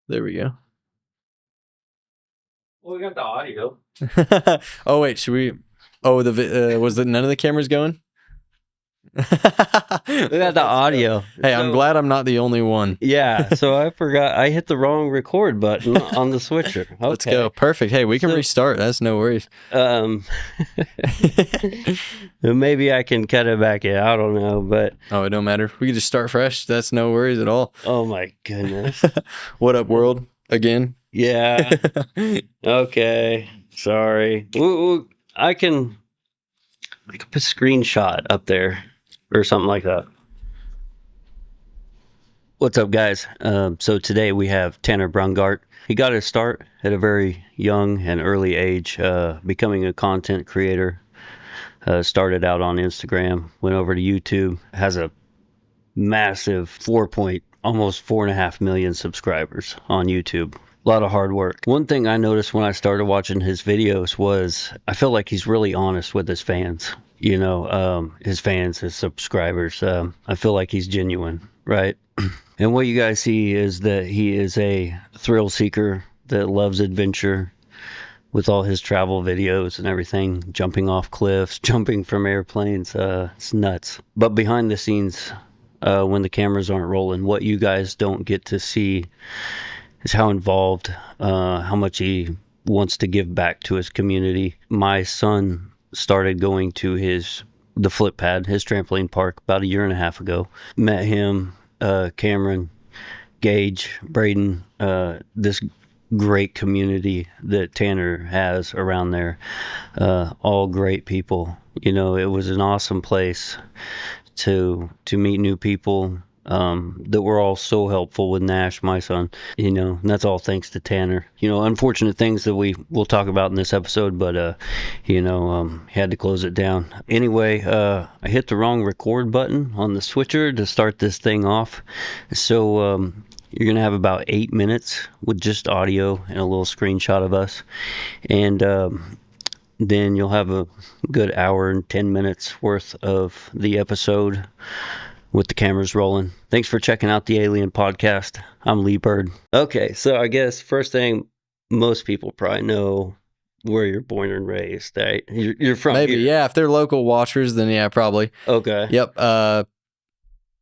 There we go. Well, we got the audio. Oh wait, should we? Oh, was none of the cameras going? We got the audio. Hey, I'm glad I'm not the only one. Yeah, so I forgot. I hit the wrong record button on the switcher. Okay. Let's go. Perfect. Hey, we can restart. That's no worries. Maybe I can cut it back in. I don't know, but oh, it don't matter. We can just start fresh. That's no worries at all. Oh my goodness. What up, world? Again? Yeah. Okay. Sorry. I can put a screenshot up there or something like that. What's up, guys? So today we have Tanner Braungardt. He got his start at a very young and early age, becoming a content creator. Started out on Instagram, went over to YouTube, has a massive almost 4.5 million subscribers on YouTube. A lot of hard work. One thing I noticed when I started watching his videos was I feel like he's really honest with his fans. You know, his fans, his subscribers. I feel like he's genuine, right? And what you guys see is that he is a thrill seeker that loves adventure with all his travel videos and everything, jumping off cliffs, jumping from airplanes. It's nuts. But behind the scenes, when the cameras aren't rolling, what you guys don't get to see is how involved, how much he wants to give back to his community. My son started going to the flip pad, his trampoline park, about 1.5 years ago. Met him, Cameron, Gage, Braden, this great community that Tanner has around there. All great people. You know, it was an awesome place to meet new people that were all so helpful with Nash, my son. You know, and that's all thanks to Tanner. You know, unfortunate things that we'll talk about in this episode, but he had to close it down. Anyway, I hit the wrong record button on the switcher to start this thing off. So you're gonna have about 8 minutes with just audio and a little screenshot of us, and then you'll have a good hour and 10 minutes worth of the episode with the cameras rolling. Thanks for checking out the Alien Podcast. I'm Lee Bird. Okay, so I guess first thing, most people probably know where you're born and raised, right? You're from Maybe, here. Yeah. If they're local watchers, then yeah, probably. Okay. Yep.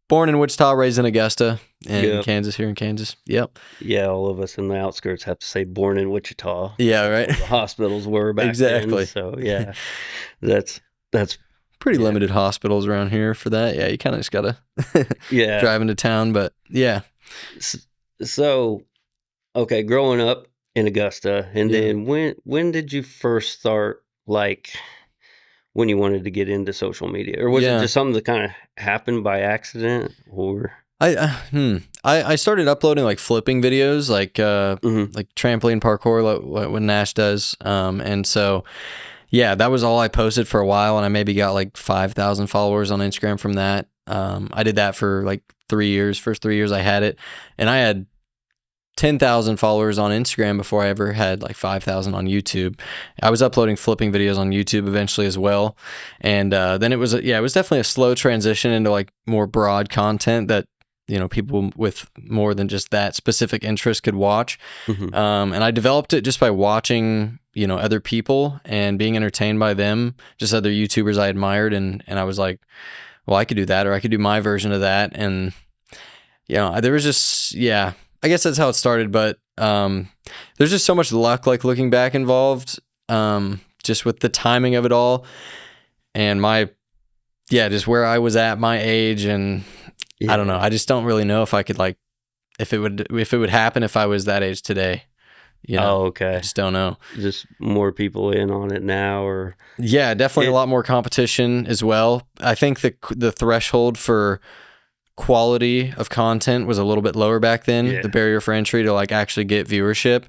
Born in Wichita, raised in Augusta, in Kansas, here in Kansas. Yep. Yeah, all of us in the outskirts have to say born in Wichita. Yeah, right. The hospitals were back exactly. then. So yeah, that's pretty limited hospitals around here for that. Yeah, you kind of just gotta drive into town, but yeah. So, okay, growing up in Augusta, and then when did you first start, like, when you wanted to get into social media, or was it just something that kind of happened by accident, or? I started uploading like flipping videos, like like trampoline parkour, like what Nash does, and so. Yeah, that was all I posted for a while, and I maybe got like 5,000 followers on Instagram from that. I did that for like 3 years. First 3 years I had it, and I had 10,000 followers on Instagram before I ever had like 5,000 on YouTube. I was uploading flipping videos on YouTube eventually as well, and then it was definitely a slow transition into like more broad content that people with more than just that specific interest could watch. And I developed it just by watching other people and being entertained by them, just other YouTubers I admired, and I was like, well, I could do that, or I could do my version of that. And there was just I guess that's how it started, but there's just so much luck, like looking back, involved, just with the timing of it all, and just where I was at my age, and I don't know, I just don't really know if I could, like, if it would happen if I was that age today. Oh, okay. I just don't know. Just more people in on it now, or? Yeah, definitely a lot more competition as well. I think the threshold for quality of content was a little bit lower back then. The barrier for entry to like actually get viewership.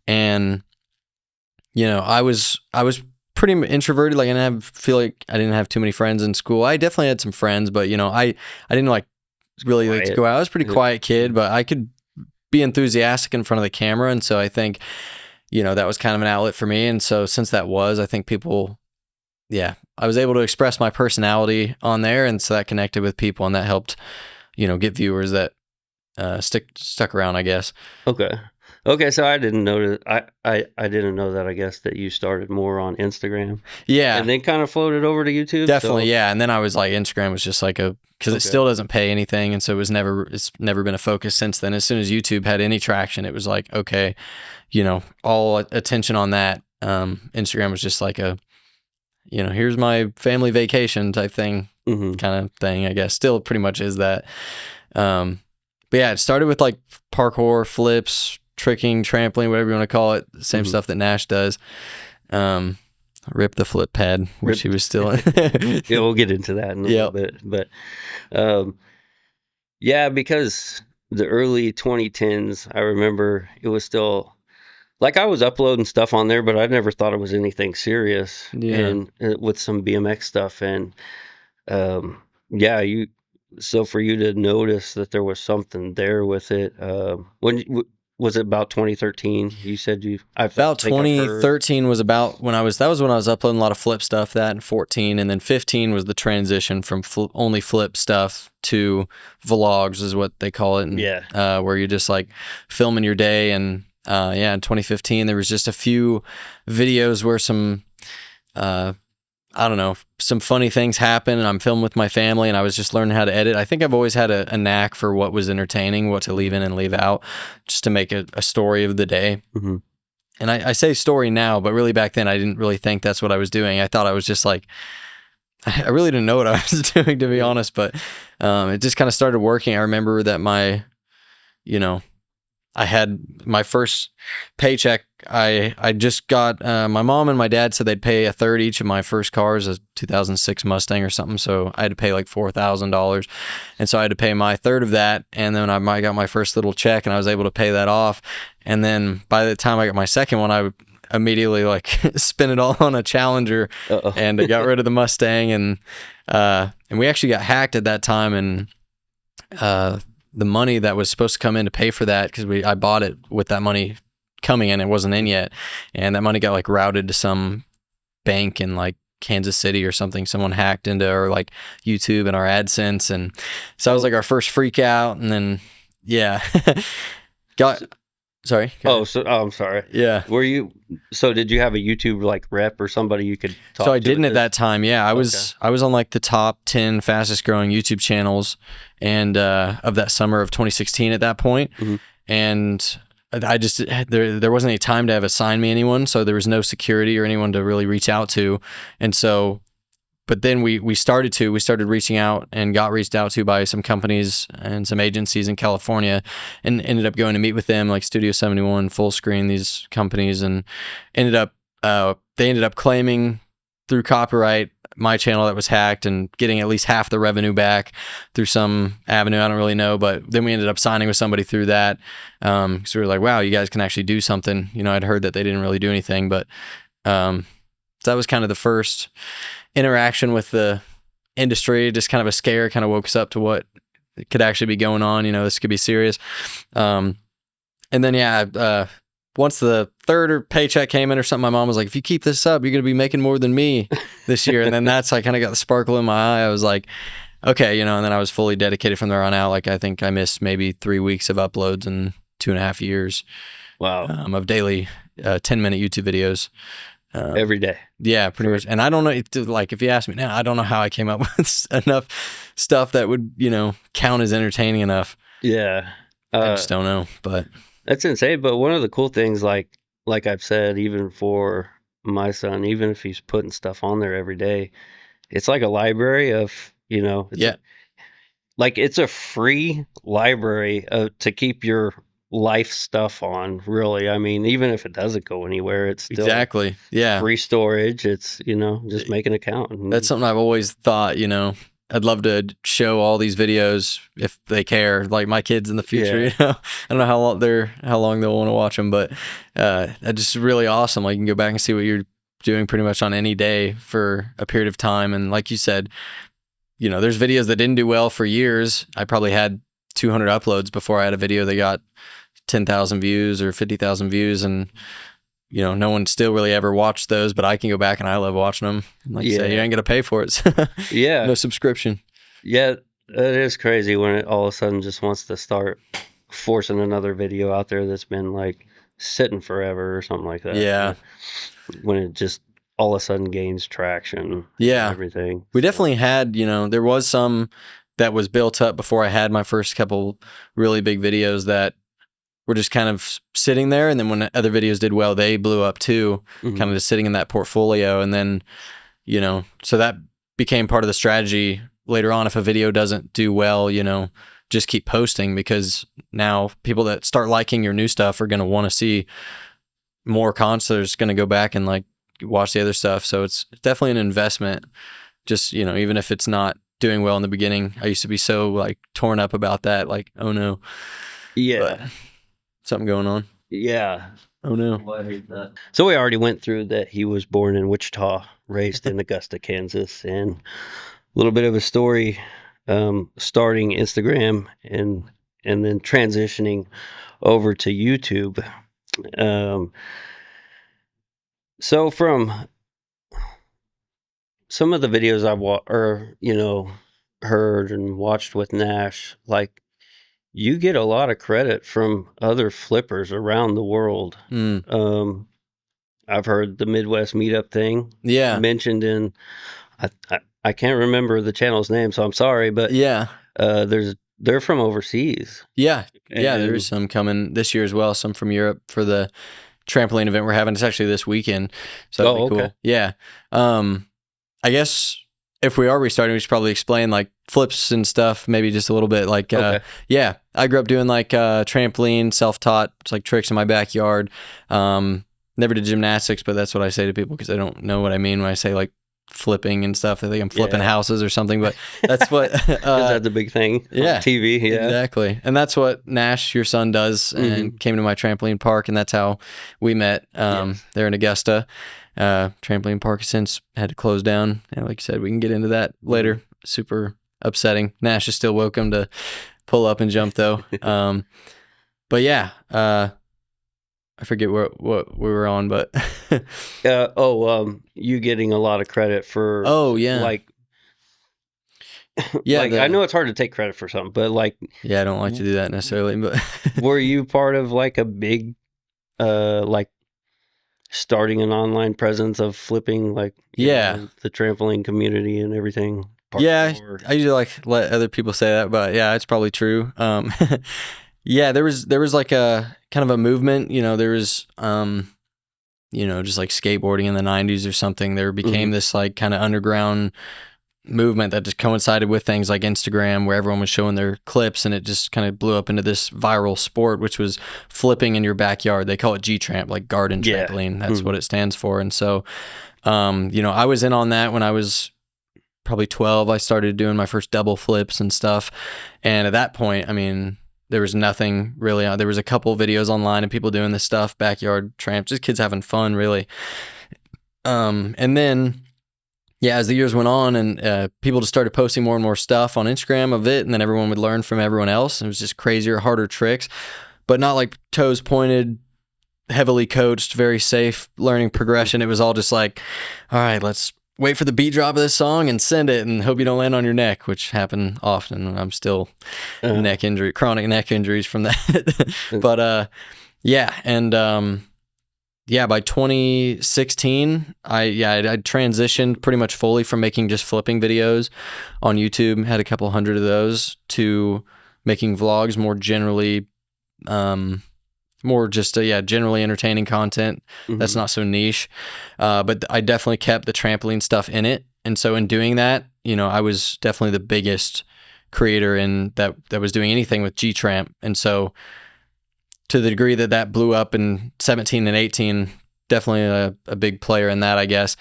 And I was pretty introverted. Like, I didn't have too many friends in school. I definitely had some friends, but I didn't like really like to go out. I was a pretty quiet kid, but I could be enthusiastic in front of the camera, and so I think that was kind of an outlet for me. And so since that was, I think people, I was able to express my personality on there, and so that connected with people, and that helped get viewers that stuck around, I guess. Okay, so I didn't know that. I didn't know that. I guess that you started more on Instagram, Yeah, and then kind of floated over to YouTube. definitely. Yeah, and then I was like, Instagram was just like because it still doesn't pay anything, and so it's never been a focus since then. As soon as YouTube had any traction, it was like, okay, all attention on that. Instagram was just like here's my family vacation type thing, kind of thing. I guess still pretty much is that. But yeah, it started with like parkour, flips, tricking, trampoline, whatever you want to call it. Same stuff that Nash does. Rip the flip pad, which he was still in. Yeah, we'll get into that in a little bit. But yeah, because the early 2010s, I remember it was still like I was uploading stuff on there, but I never thought it was anything serious. Yeah. And with some BMX stuff, and yeah, so for you to notice that there was something there with it, was it about 2013? You said about 2013 was about when I was uploading a lot of flip stuff. That and 14, and then 15 was the transition from only flip stuff to vlogs, is what they call it. And, where you're just like filming your day. And in 2015 there was just a few videos where some I don't know, some funny things happen, and I'm filming with my family, and I was just learning how to edit. I think I've always had a knack for what was entertaining, what to leave in and leave out, just to make a story of the day. Mm-hmm. And I say story now, but really back then I didn't really think that's what I was doing. I thought I was just like, I really didn't know what I was doing, to be honest, but it just kind of started working. I remember that I had my first paycheck. I just got, my mom and my dad said they'd pay a third each of my first cars, a 2006 Mustang or something. So I had to pay like $4,000. And so I had to pay my third of that. And then I got my first little check and I was able to pay that off. And then by the time I got my second one, I would immediately like spin it all on a Challenger. And I got rid of the Mustang. And we actually got hacked at that time. And, the money that was supposed to come in to pay for that, because I bought it with that money coming in, it wasn't in yet, and that money got like routed to some bank in like Kansas City or something. Someone hacked into our like YouTube and our AdSense, and so that was like our first freak out. And then sorry. I'm sorry. Yeah. So did you have a YouTube like rep or somebody you could talk to? So I didn't at that time. Yeah. I was on like the top 10 fastest growing YouTube channels and of that summer of 2016 at that point. Mm-hmm. And I just, there wasn't any time to have assigned me anyone. So there was no security or anyone to really reach out to. And so, but then we started reaching out and got reached out to by some companies and some agencies in California, and ended up going to meet with them, like Studio 71, Full Screen, these companies, and they ended up claiming through copyright my channel that was hacked and getting at least half the revenue back through some avenue. I don't really know, but then we ended up signing with somebody through that. So we were like, wow, you guys can actually do something. I'd heard that they didn't really do anything, but so that was kind of the first interaction with the industry. Just kind of a scare, kind of woke us up to what could actually be going on. This could be serious. And then once the third paycheck came in or something, my mom was like, if you keep this up, you're going to be making more than me this year. And then I kind of got the sparkle in my eye. I was like, okay, and then I was fully dedicated from there on out. Like, I think I missed maybe 3 weeks of uploads in 2.5 years. Wow. Of daily 10-minute YouTube videos. Every day. Yeah, pretty much. And I don't know, if you ask me now, I don't know how I came up with enough stuff that would, count as entertaining enough. Yeah. I just don't know, but. That's insane. But one of the cool things, like I've said, even for my son, even if he's putting stuff on there every day, it's like a library of, it's a free library to keep your life stuff on, really. I mean, even if it doesn't go anywhere, it's still free storage. It's just make an account. That's something I've always thought. I'd love to show all these videos if they care, like my kids in the future. I don't know how long they'll want to watch them, but that's just really awesome. Like, you can go back and see what you're doing pretty much on any day for a period of time. And like you said, there's videos that didn't do well for years. I probably had 200 uploads before I had a video that got 10,000 views or 50,000 views, and no one still really ever watched those, but I can go back and I love watching them. Like you say, you ain't gonna pay for it. Yeah, no subscription. Yeah, it is crazy when it all of a sudden just wants to start forcing another video out there that's been like sitting forever or something like that. Yeah. When it just all of a sudden gains traction. Yeah. And everything. We definitely had, there was some that was built up before I had my first couple really big videos that were just kind of sitting there. And then when other videos did well, they blew up too, kind of just sitting in that portfolio. And then, so that became part of the strategy later on. If a video doesn't do well, just keep posting, because now people that start liking your new stuff are going to want to see more concerts, going to go back and like watch the other stuff. So it's definitely an investment. Just, even if it's not doing well in the beginning. I used to be so like torn up about that. Like, oh no. Yeah. But something going on. Yeah. Oh no. Well, I hate that. So we already went through that he was born in Wichita, raised in Augusta, Kansas, and a little bit of a story starting Instagram and then transitioning over to YouTube. So from some of the videos I've heard and watched with Nash, like, you get a lot of credit from other flippers around the world. I've heard the Midwest Meetup thing mentioned in, I can't remember the channel's name, so I'm sorry, but they're from overseas. Yeah, there's some coming this year as well. Some from Europe for the trampoline event we're having. It's actually this weekend, so that'll be cool. Okay. Yeah, I guess if we are restarting, we should probably explain like flips and stuff, maybe just a little bit. Like, I grew up doing like trampoline, self-taught, it's like tricks in my backyard. Never did gymnastics, but that's what I say to people because they don't know what I mean when I say like flipping and stuff. They think I'm flipping houses or something, but that's what that's the big thing on TV. Exactly. And that's what Nash, your son, does, and came to my trampoline park, and that's how we met there in Augusta. Trampoline park has since had to close down, and like you said, we can get into that later. Super upsetting. Nash is still welcome to pull up and jump though. But yeah, I forget what we were on, but you getting a lot of credit for like I know it's hard to take credit for something, but like I don't like to do that necessarily, but were you part of like a big like starting an online presence of flipping, like the trampoline community and everything? I usually like let other people say that, but yeah, it's probably true. There was like a kind of a movement, there was, just like skateboarding in the 90s or something. There became this like kind of underground movement that just coincided with things like Instagram, where everyone was showing their clips, and it just kind of blew up into this viral sport, which was flipping in your backyard. They call it G-Tramp, like garden trampoline. That's what it stands for. And so, I was in on that when I was probably 12. I started doing my first double flips and stuff. And at that point, I mean, there was nothing really on. There was a couple of videos online of people doing this stuff, backyard tramps, just kids having fun, really. And then, as the years went on, and people just started posting more and more stuff on Instagram of it, and then everyone would learn from everyone else. And it was just crazier, harder tricks, but not like toes pointed, heavily coached, very safe learning progression. It was all just like, all right, let's wait for the beat drop of this song and send it and hope you don't land on your neck, which happened often. I'm still chronic neck injuries from that. But by 2016, I transitioned pretty much fully from making just flipping videos on YouTube, had a couple hundred of those, to making vlogs more generally, generally entertaining content that's not so niche. But I definitely kept the trampoline stuff in it. And so in doing that, I was definitely the biggest creator in that was doing anything with G-Tramp. And so to the degree that blew up in 17 and 18, definitely a big player in that, I guess.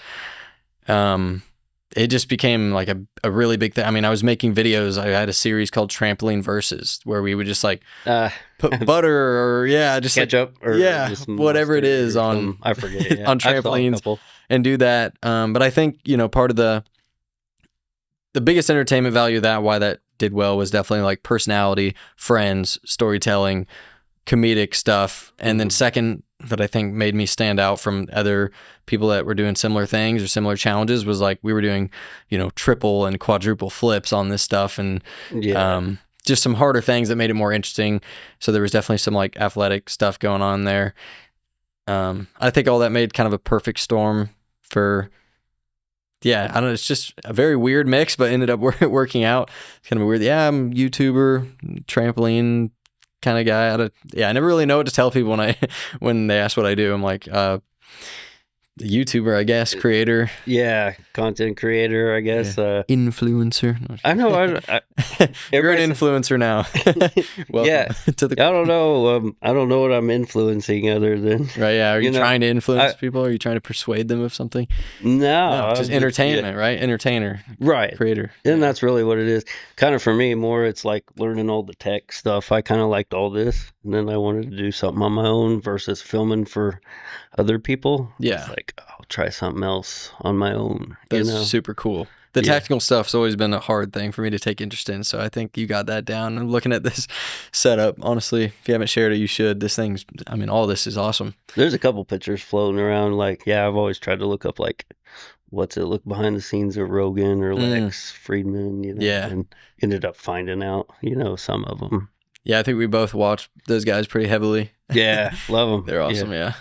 It just became like a really big thing. I mean, I was making videos. I had a series called Trampoline Versus, where we would just like put butter or just ketchup or whatever it is on, I forget, on trampolines and do that. But I think, part of the biggest entertainment value why that did well was definitely like personality, friends, storytelling, comedic stuff. And then second, that I think made me stand out from other people that were doing similar things or similar challenges was like we were doing, triple and quadruple flips on this stuff. And just some harder things that made it more interesting. So there was definitely some like athletic stuff going on there. I think all that made kind of a perfect storm for, I don't know, it's just a very weird mix, but ended up working out. It's kind of weird. Yeah, I'm a YouTuber, trampoline kind of guy. I never really know what to tell people when they ask what I do. I'm like, YouTuber, I guess, creator. Yeah, content creator, I guess. Influencer. I know. You're an influencer now. Yeah. To the. I don't know. I don't know what I'm influencing other than. Right. Yeah. Are you trying to influence people? Are you trying to persuade them of something? No, just entertainment, right? Entertainer. Right. Creator. And that's really what it is. Kind of for me, more it's like learning all the tech stuff. I kind of liked all this, and then I wanted to do something on my own versus filming for other people. Yeah. It's like, I'll try something else on my own. That's super cool. The technical stuff's always been a hard thing for me to take interest in, so I think you got that down. And looking at this setup, honestly, if you haven't shared it, you should. All this is awesome. There's a couple pictures floating around. Like, I've always tried to look up, like, what's it look behind the scenes of Rogan or Lex Friedman, and ended up finding out, some of them. Yeah, I think we both watched those guys pretty heavily. Yeah, love them. They're awesome, yeah.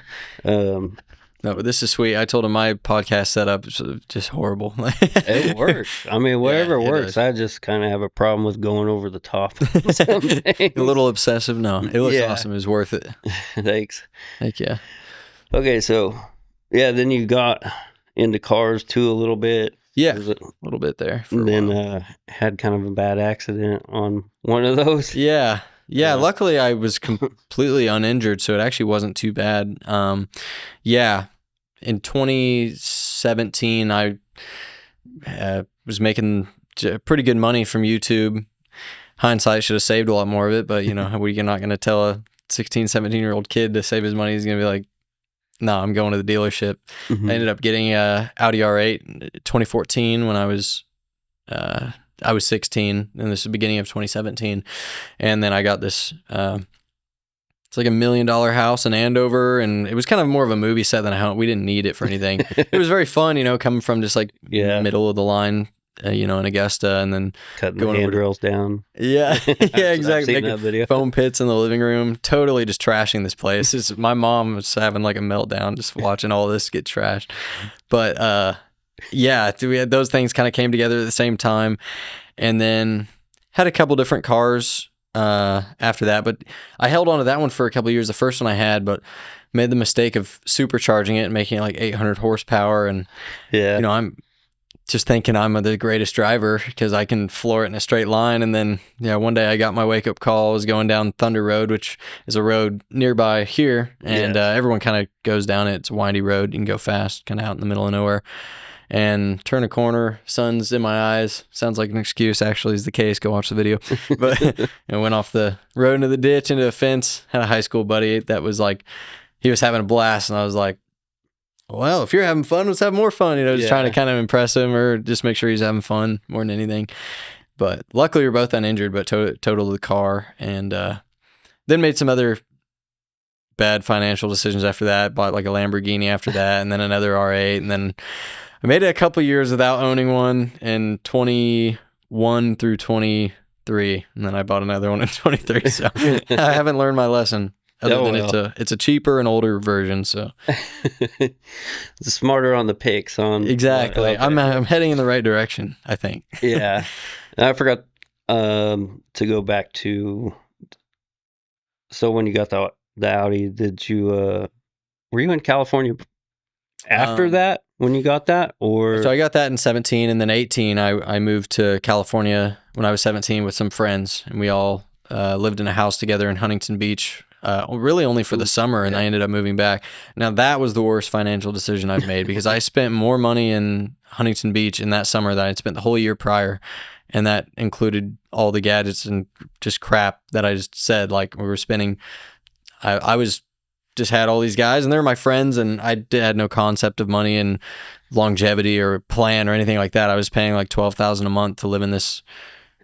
No, but this is sweet. I told him my podcast setup is just horrible. It works. I mean, whatever works. I just kind of have a problem with going over the top. A little obsessive. No, it looks awesome. It was worth it. Thanks. Heck yeah. Okay, so, then you got into cars too a little bit. Yeah, a little bit there. And then had kind of a bad accident on one of those. Yeah. Yeah, luckily I was completely uninjured, so it actually wasn't too bad. In 2017, I was making pretty good money from YouTube. Hindsight, should have saved a lot more of it, but you're not going to tell a 16, 17-year-old kid to save his money. He's going to be like, no, I'm going to the dealership. Mm-hmm. I ended up getting a Audi R8 in 2014 when I was 16, and this is the beginning of 2017. And then I got this, it's like $1 million house in Andover, and it was kind of more of a movie set than a home. We didn't need it for anything. It was very fun, coming from just like middle of the line, in Augusta, and then cutting the handrails down. Yeah, yeah, exactly. I've seen that video. Foam pits in the living room, totally just trashing this place. My mom was having like a meltdown just watching all this get trashed. But we had those things kind of came together at the same time, and then had a couple different cars after that. But I held on to that one for a couple of years, the first one I had, but made the mistake of supercharging it and making it like 800 horsepower. And I'm just thinking I'm the greatest driver because I can floor it in a straight line. And then one day I got my wake up call. I was going down Thunder Road, which is a road nearby here, and everyone kind of goes down it. It's a windy road. You can go fast, kind of out in the middle of nowhere. And turn a corner, sun's in my eyes. Sounds like an excuse, actually is the case. Go watch the video. But I went off the road into the ditch, into a fence. Had a high school buddy that was like, he was having a blast. And I was like, well, if you're having fun, let's have more fun. Just trying to kind of impress him or just make sure he's having fun more than anything. But luckily we're both uninjured, but totaled the car. And then made some other bad financial decisions after that. Bought like a Lamborghini after that, and then another R8. And then I made it a couple years without owning one in 21 through 23, and then I bought another one in 23. So I haven't learned my lesson. Other than it's a cheaper and older version. So it's smarter on the picks. Exactly. I'm heading in the right direction, I think. Yeah. I forgot to go back to. So when you got the Audi, did you were you in California after that? When you got that, or so I got that in 17, and then 18 I moved to California when I was 17 with some friends, and we all lived in a house together in Huntington Beach, really only for the summer, and I ended up moving back. Now that was the worst financial decision I've made because I spent more money in Huntington Beach in that summer than I'd spent the whole year prior, and that included all the gadgets and just crap that I just said. Like we were spending, I was just had all these guys, and they're my friends, and I had no concept of money and longevity or plan or anything like that. I was paying like $12,000 a month to live in this,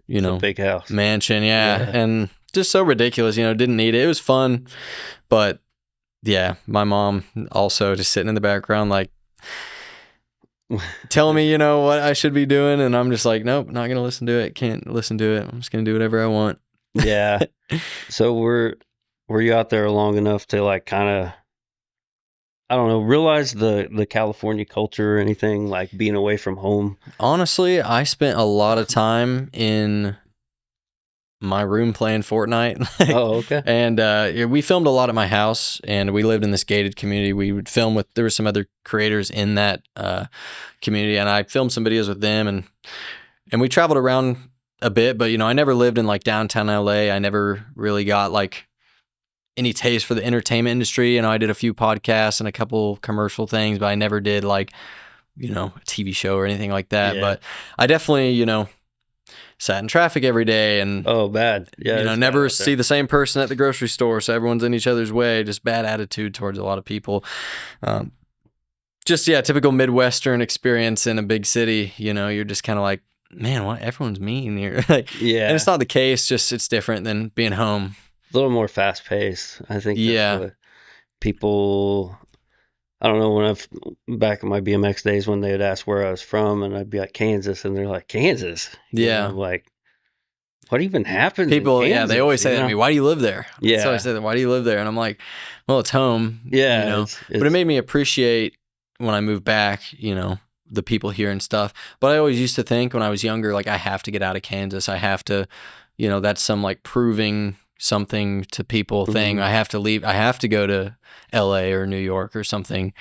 big house mansion, and just so ridiculous. Didn't need it. It was fun, but my mom also just sitting in the background, like telling me, what I should be doing, and I'm just like, nope, not gonna listen to it. Can't listen to it. I'm just gonna do whatever I want. Yeah. So were you out there long enough to like kind of, I don't know, realize the California culture or anything, like being away from home? Honestly, I spent a lot of time in my room playing Fortnite. Oh, okay. And yeah, we filmed a lot at my house, and we lived in this gated community. We would film with, there were some other creators in that community, and I filmed some videos with them, and we traveled around a bit, but I never lived in like downtown LA. I never really got like any taste for the entertainment industry. I did a few podcasts and a couple commercial things, but I never did like, a TV show or anything like that. Yeah. But I definitely, sat in traffic every day, and Oh, bad. Yeah. it's never bad out there. see the same person at the grocery store, so everyone's in each other's way. Just bad attitude towards a lot of people. Just typical Midwestern experience in a big city. You're just kind of like, man, what? Everyone's mean here. Yeah. And it's not the case. Just it's different than being home. A little more fast paced. I think that's Yeah. what people, I don't know, when I've back in my BMX days when they would ask where I was from, and I'd be like, Kansas, and they're like, Kansas? Yeah. I'm like, what even happens? People, in Kansas, they always say that to me. Why do you live there? Yeah. So I say that. Why do you live there? And I'm like, well, it's home. Yeah. But it made me appreciate when I moved back, the people here and stuff. But I always used to think when I was younger, like, I have to get out of Kansas. I have to, that's some like proving something to people thing. Mhm. I have to leave. I have to go to LA or New York or something,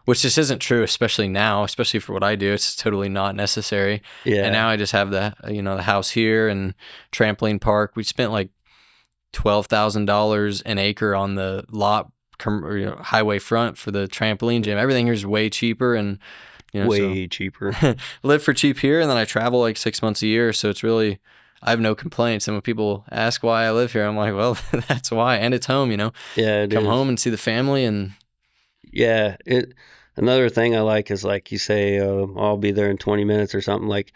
which just isn't true, especially now, especially for what I do. It's totally not necessary. Yeah. And now I just have the, the house here and trampoline park. We spent like $12,000 an acre on the lot, highway front for the trampoline gym. Everything here is way cheaper, and way cheaper. live for cheap here. And then I travel like 6 months a year, so it's really, I have no complaints. And when people ask why I live here, I'm like, well, that's why. And it's home. Yeah, it come is. home and see the family. And Yeah, another thing I like is like you say, I'll be there in 20 minutes or something. Like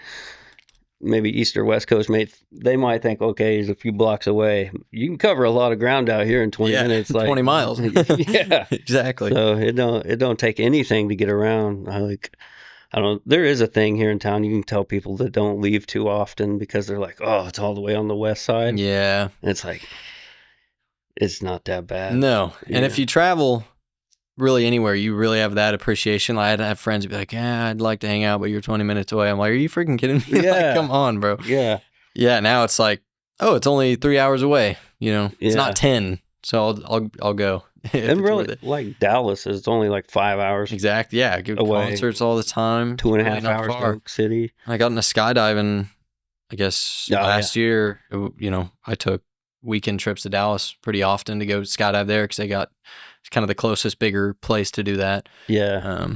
maybe East or West Coast they might think, okay, he's a few blocks away. You can cover a lot of ground out here in 20 minutes, like 20 miles. Yeah, exactly. so it don't take anything to get around. There is a thing here in town. You can tell people that don't leave too often because they're like, oh, it's all the way on the west side. Yeah. And it's like, it's not that bad. No. Yeah. And if you travel really anywhere, you really have that appreciation. Like, I'd have friends who'd be like, I'd like to hang out, but you're 20 minutes away. I'm like, are you freaking kidding me? Yeah. Like, come on, bro. Yeah. Yeah. Now it's like, oh, it's only 3 hours away. It's Yeah. not 10. So I'll go. if And it's really, worth it. like Dallas is only like 5 hours. Exactly. Yeah. Good Away. concerts all the time. 2.5 Really not hours far. to Oak City. I got into skydiving, I guess, last year. I took weekend trips to Dallas pretty often to go skydive there because it's kind of the closest bigger place to do that. Yeah.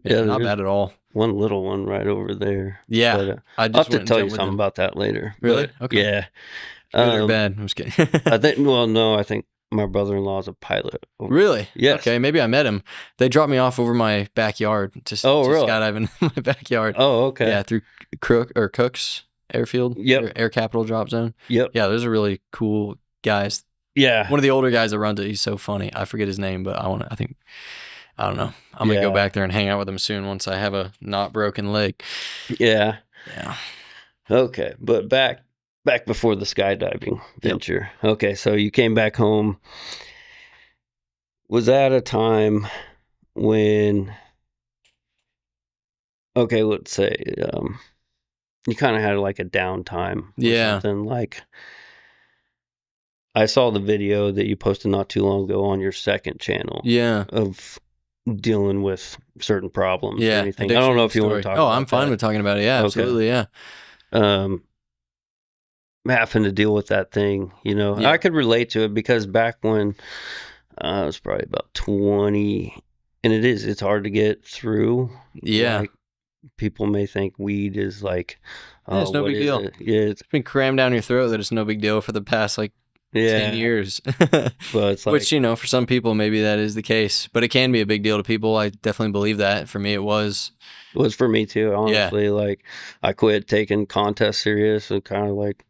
Yeah, not there's bad at all. one little one right over there. Yeah. But, I I'll just have to went and tell you jumped with something him. about that later. Really? But, Okay. Yeah. Good or bad? I'm just kidding. I think, well, no, I think my brother-in-law is a pilot. Really? Yes. Okay, maybe I met him. They dropped me off over my backyard. Just really? skydiving in my backyard. Oh, okay. Yeah, through Cook's Airfield. Yep. Air Capital Drop Zone. Yep. Yeah, those are really cool guys. Yeah. One of the older guys that runs it, he's so funny. I forget his name, but I don't know. I'm going to go back there and hang out with him soon once I have a not broken leg. Yeah. Yeah. Okay. But back before the skydiving venture. Yep. Okay. So you came back home. Was that a time when, okay, let's say, you kind of had like a downtime? Yeah. Something like, I saw the video that you posted not too long ago on your second channel. Yeah. Of dealing with certain problems. Yeah. Or anything. I don't know if you want to talk about I'm fine with talking about it. Yeah, Okay. absolutely. Yeah. Having to deal with that thing, Yeah. I could relate to it because back when I was probably about 20, and it's hard to get through. Yeah. Like, people may think weed is like, Yeah, it's no what big is deal. it? Yeah, It's been crammed down your throat that it's no big deal for the past 10 years. But it's like, Which, for some people, maybe that is the case. But it can be a big deal to people. I definitely believe that. For me, it was. it was for me too, honestly. Like, I quit taking contests serious and kind of like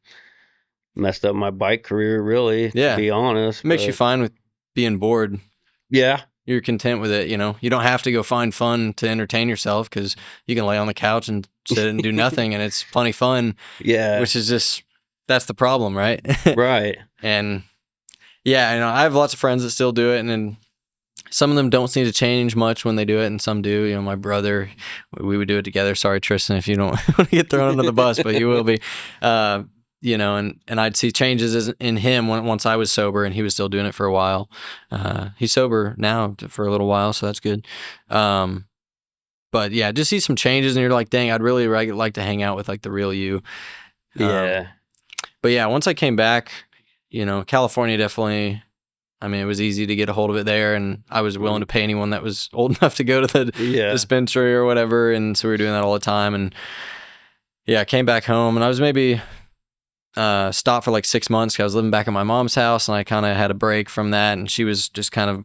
messed up my bike career, really, to be honest. It makes you fine with being bored. Yeah. You're content with it, You don't have to go find fun to entertain yourself because you can lay on the couch and sit and do nothing, and it's plenty fun. Yeah. Which is just, that's the problem, right? Right. And yeah, I have lots of friends that still do it, and then some of them don't seem to change much when they do it, and some do. My brother, we would do it together. Sorry, Tristan, if you don't want to get thrown under the bus, but you will be. And I'd see changes in him once I was sober, and he was still doing it for a while. He's sober now for a little while, so that's good. But yeah, just see some changes, and you're like, dang, I'd really like to hang out with like the real you. Yeah. But yeah, once I came back, California definitely. I mean, it was easy to get a hold of it there, and I was willing to pay anyone that was old enough to go to the dispensary or whatever, and so we were doing that all the time. And yeah, I came back home, and I was maybe stopped for like 6 months because I was living back at my mom's house, and I kind of had a break from that, and she was just kind of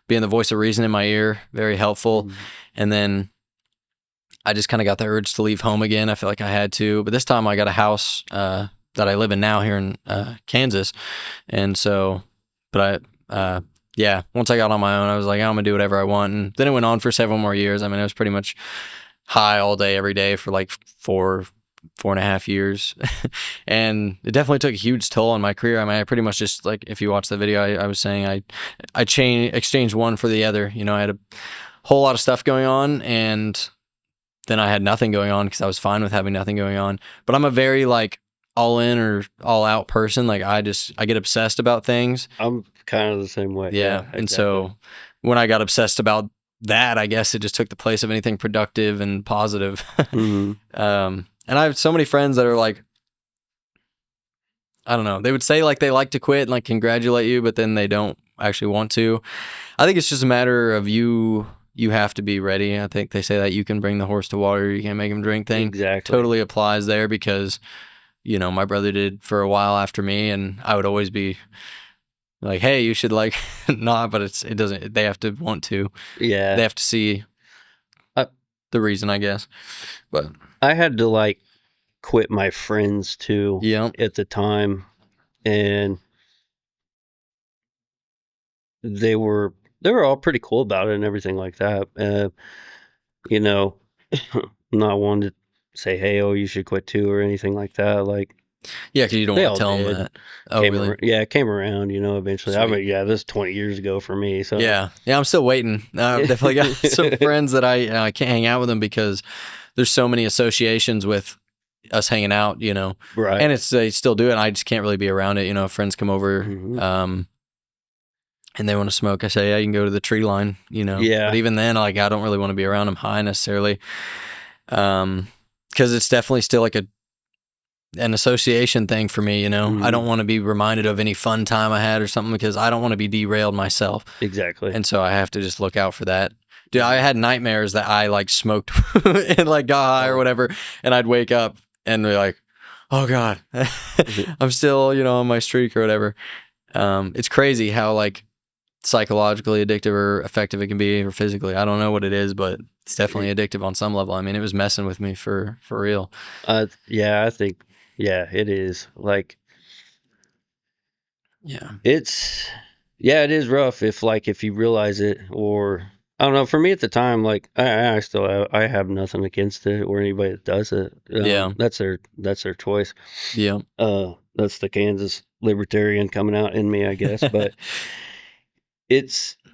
being the voice of reason in my ear, very helpful. And then I just kind of got the urge to leave home again. I feel like I had to, but this time I got a house that I live in now here in Kansas, and so, but yeah, once I got on my own, I was like, I'm gonna do whatever I want. And then it went on for several more years. I mean, it was pretty much high all day, every day for like 4.5 years. And it definitely took a huge toll on my career. I mean, I pretty much just, like, if you watch the video, I was saying I exchanged one for the other. I had a whole lot of stuff going on, and then I had nothing going on because I was fine with having nothing going on. But I'm a very like all in or all out person. Like I get obsessed about things. I'm kind of the same way. Yeah. Exactly. And so when I got obsessed about that, I guess it just took the place of anything productive and positive. And I have so many friends that are like, I don't know, they would say like they like to quit and like congratulate you, but then they don't actually want to. I think it's just a matter of you have to be ready. I think they say that you can bring the horse to water, you can't make him drink thing. Exactly. Totally applies there because, my brother did for a while after me, and I would always be like, hey, you should like not, but it doesn't, they have to want to. Yeah. They have to see the reason, I guess. But I had to like quit my friends too at the time, and they were all pretty cool about it and everything like that. Not one to say, hey, oh, you should quit too or anything like that. Like, yeah, because you don't want to tell them that. Oh, really? It came around, eventually. Sweet. I mean, yeah, this is 20 years ago for me. So yeah, I'm still waiting. I've definitely got some friends that I can't hang out with them because there's so many associations with us hanging out, Right. And they still do it. And I just can't really be around it. If friends come over, and they want to smoke, I say, yeah, you can go to the tree line, Yeah. But even then, like, I don't really want to be around them high necessarily. Because it's definitely still like an association thing for me, I don't want to be reminded of any fun time I had or something because I don't want to be derailed myself. Exactly. And so I have to just look out for that. Dude, I had nightmares that I like smoked and like got high or whatever, and I'd wake up and be like, oh God, I'm still, on my streak or whatever. It's crazy how like psychologically addictive or effective it can be, or physically. I don't know what it is, but it's definitely addictive on some level. I mean, it was messing with me for real. Yeah, I think, yeah, it is. Like, yeah, it is rough if you realize it, or I don't know. For me at the time, like I still have nothing against it or anybody that does it. Yeah, that's their choice. Yeah, that's the Kansas libertarian coming out in me, I guess. But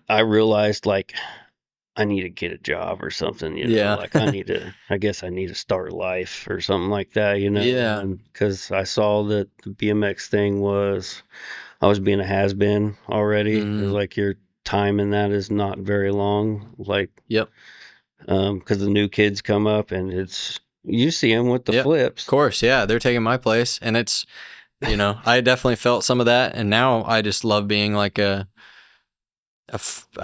I realized like I need to get a job or something. Like I guess I need to start life or something like that. Yeah, because I saw that the BMX thing I was being a has-been already. It was like your time in that is not very long. Like, yep. Because the new kids come up and you see them with the flips. Of course, yeah, they're taking my place, and it's, I definitely felt some of that, and now I just love being like I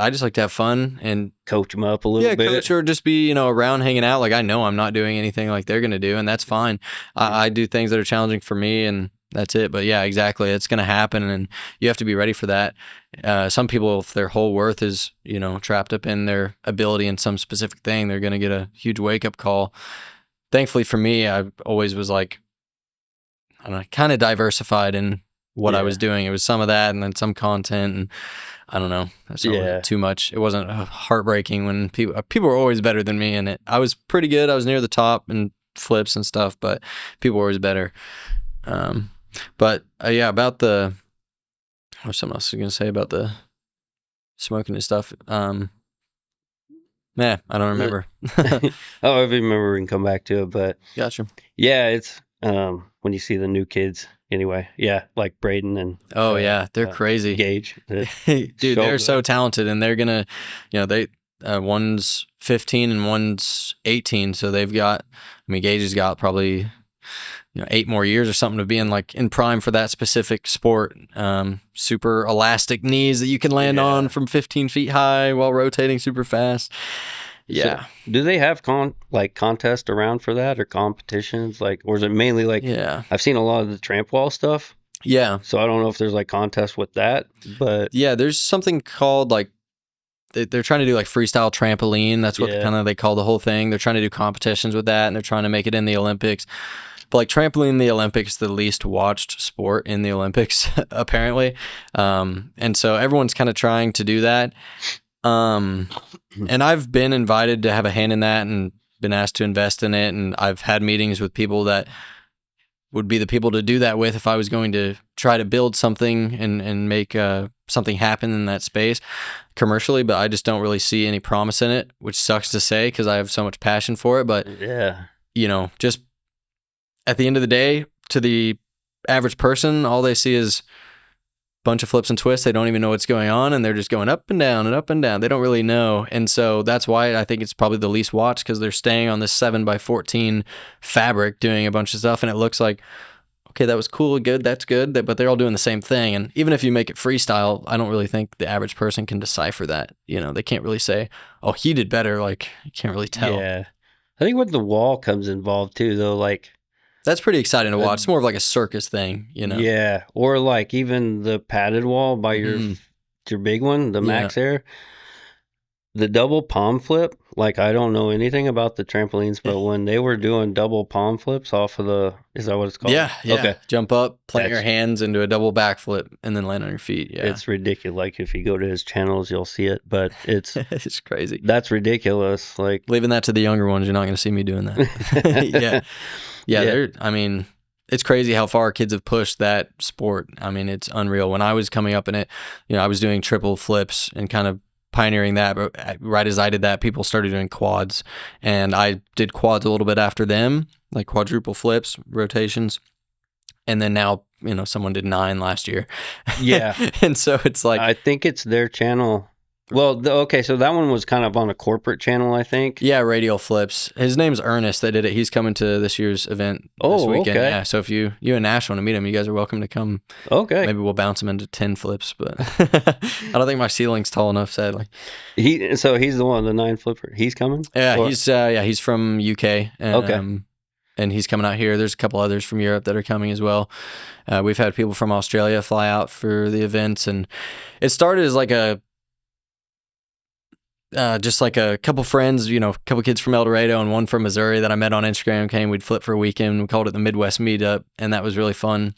just like to have fun and coach them up a little bit. Yeah, coach or just be, around hanging out. Like I know I'm not doing anything like they're going to do, and that's fine. I do things that are challenging for me, and that's it. But yeah, exactly. It's going to happen, and you have to be ready for that. Some people, if their whole worth is, trapped up in their ability in some specific thing, they're going to get a huge wake-up call. Thankfully for me, I always was like, I don't know, kind of diversified in what I was doing. It was some of that and then some content, and I don't know. That's not too much. It wasn't heartbreaking when people were always better than me in it. I was pretty good. I was near the top in flips and stuff, but people were always better. But yeah, about the, or something else I was gonna say about the smoking and stuff. Yeah, I don't remember. Oh, I remember we can come back to it, but Gotcha. yeah, it's when you see the new kids anyway. Yeah, like Braden and Oh yeah, they're crazy. Gage. Dude, they're so talented, and they're gonna, they one's 15 and one's 18, so they've got. I mean, Gage has got probably 8 more years or something to be in prime for that specific sport. Super elastic knees that you can land on from 15 feet high while rotating super fast. Yeah. So, do they have contests around for that or competitions or is it mainly I've seen a lot of the tramp wall stuff. Yeah. So I don't know if there's contests with that, but yeah, there's something called they're trying to do freestyle trampoline. That's what they call the whole thing. They're trying to do competitions with that, and they're trying to make it in the Olympics. But trampoline in the Olympics, the least watched sport in the Olympics, apparently. And so everyone's kind of trying to do that. And I've been invited to have a hand in that and been asked to invest in it. And I've had meetings with people that would be the people to do that with if I was going to try to build something and make something happen in that space commercially. But I just don't really see any promise in it, which sucks to say because I have so much passion for it. But, just at the end of the day, to the average person, all they see is a bunch of flips and twists. They don't even know what's going on, and they're just going up and down and up and down. They don't really know. And so that's why I think it's probably the least watched, because they're staying on this 7x14 fabric doing a bunch of stuff, and it looks like, okay, that was cool, good, that's good, but they're all doing the same thing. And even if you make it freestyle, I don't really think the average person can decipher that. They can't really say, oh, he did better. You can't really tell. Yeah. I think with the wall comes involved too, though, that's pretty exciting to watch. It's more of a circus thing, Yeah, or even the padded wall by your big one, the Max Air. The double palm flip, I don't know anything about the trampolines, but when they were doing double palm flips off of is that what it's called? Yeah. Okay. Jump up, plant your hands into a double backflip, and then land on your feet. Yeah. It's ridiculous. If you go to his channels, you'll see it, but it's it's crazy. That's ridiculous. Leaving that to the younger ones, you're not going to see me doing that. Yeah. It's crazy how far kids have pushed that sport. It's unreal. When I was coming up in it, I was doing triple flips and kind of pioneering that, but right as I did that, people started doing quads, and I did quads a little bit after them, quadruple flips, rotations, and then now someone did 9 last year. Yeah. And so it's I think it's their channel. Well, okay, so that one was kind of on a corporate channel, I think. Yeah, Radial Flips. His name's Ernest that did it. He's coming to this year's event this weekend. Okay. Yeah, so if you and Nash want to meet him, you guys are welcome to come. Okay. Maybe we'll bounce him into 10 flips, but I don't think my ceiling's tall enough, sadly. So he's the one, the 9 flipper. He's coming? Yeah, he's from UK. And, okay. And he's coming out here. There's a couple others from Europe that are coming as well. We've had people from Australia fly out for the events, and it started as just a couple friends, a couple kids from El Dorado and one from Missouri that I met on Instagram came. We'd flip for a weekend. We called it the Midwest Meetup, and that was really fun.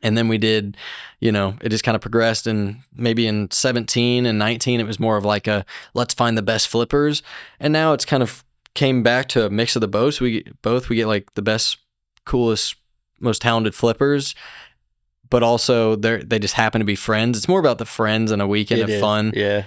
And then we did, it just kind of progressed, and maybe in 17 and 19, it was more of let's find the best flippers. And now it's kind of came back to a mix of the both. We get the best, coolest, most talented flippers, but also they just happen to be friends. It's more about the friends and a weekend of fun. Yeah.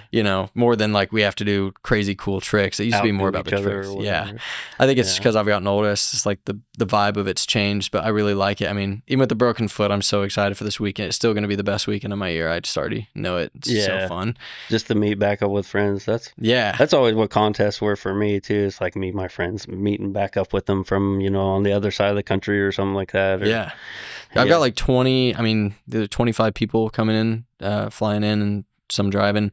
More than we have to do crazy cool tricks. It used to be more about the tricks. Yeah. I think it's because I've gotten older. It's just the vibe of it's changed, but I really like it. Even with the broken foot, I'm so excited for this weekend. It's still going to be the best weekend of my year. I just already know it. It's so fun. Just to meet back up with friends. That's always what contests were for me too. It's meet my friends, meeting back up with them from, on the other side of the country or something like that. Or, I've got 20, there are 25 people coming in, flying in, and some driving.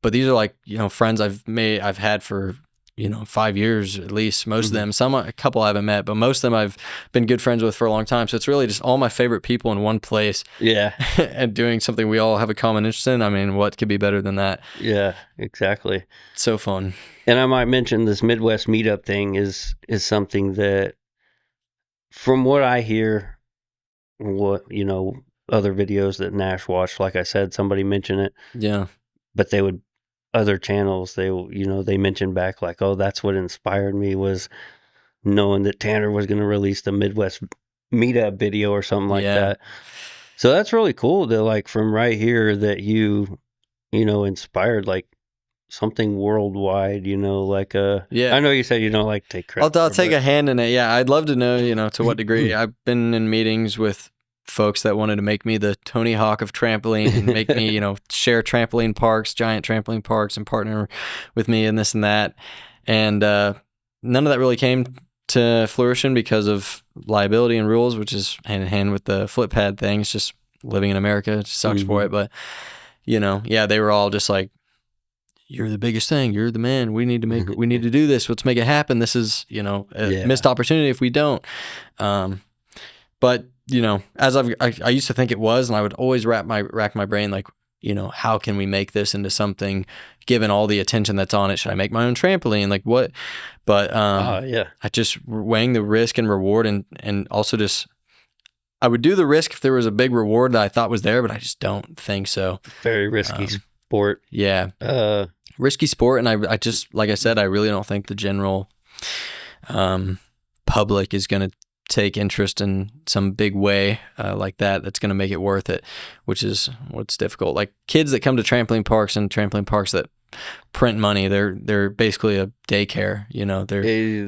But these are friends I've had for, 5 years at least, most of them. A couple I haven't met, but most of them I've been good friends with for a long time. So it's really just all my favorite people in one place. Yeah. And doing something we all have a common interest in. What could be better than that? Yeah, exactly. It's so fun. And I might mention this Midwest Meetup thing is something that, from what I hear, other videos that Nash watched, like I said, somebody mentioned it. Yeah. But other channels, they mentioned back that's what inspired me, was knowing that Tanner was going to release the Midwest meetup video or something like Yeah. that. So that's really cool that like from right here that you inspired like something worldwide, like Yeah. I know you said you don't like take credit. I'll take a hand in it. Yeah, I'd love to know, to what degree. I've been in meetings with folks that wanted to make me the Tony Hawk of trampoline and make me, share trampoline parks, giant trampoline parks, and partner with me in this and that. And none of that really came to fruition because of liability and rules, which is hand in hand with the flip pad thing. It's just living in America. It just sucks for it. But, they were all just like, you're the biggest thing. You're the man. We need to do this. Let's make it happen. This is, a missed opportunity if we don't. But, as I used to think it was, and I would always rack my brain like, how can we make this into something given all the attention that's on it? Should I make my own trampoline? Like what? But, I just weighing the risk and reward and also just, I would do the risk if there was a big reward that I thought was there, but I just don't think so. Very risky sport. Yeah. Risky sport. And I just, like I said, I really don't think the general public is going to take interest in some big way like that's going to make it worth it, which is what's difficult. Like kids that come to trampoline parks that print money, they're basically a daycare,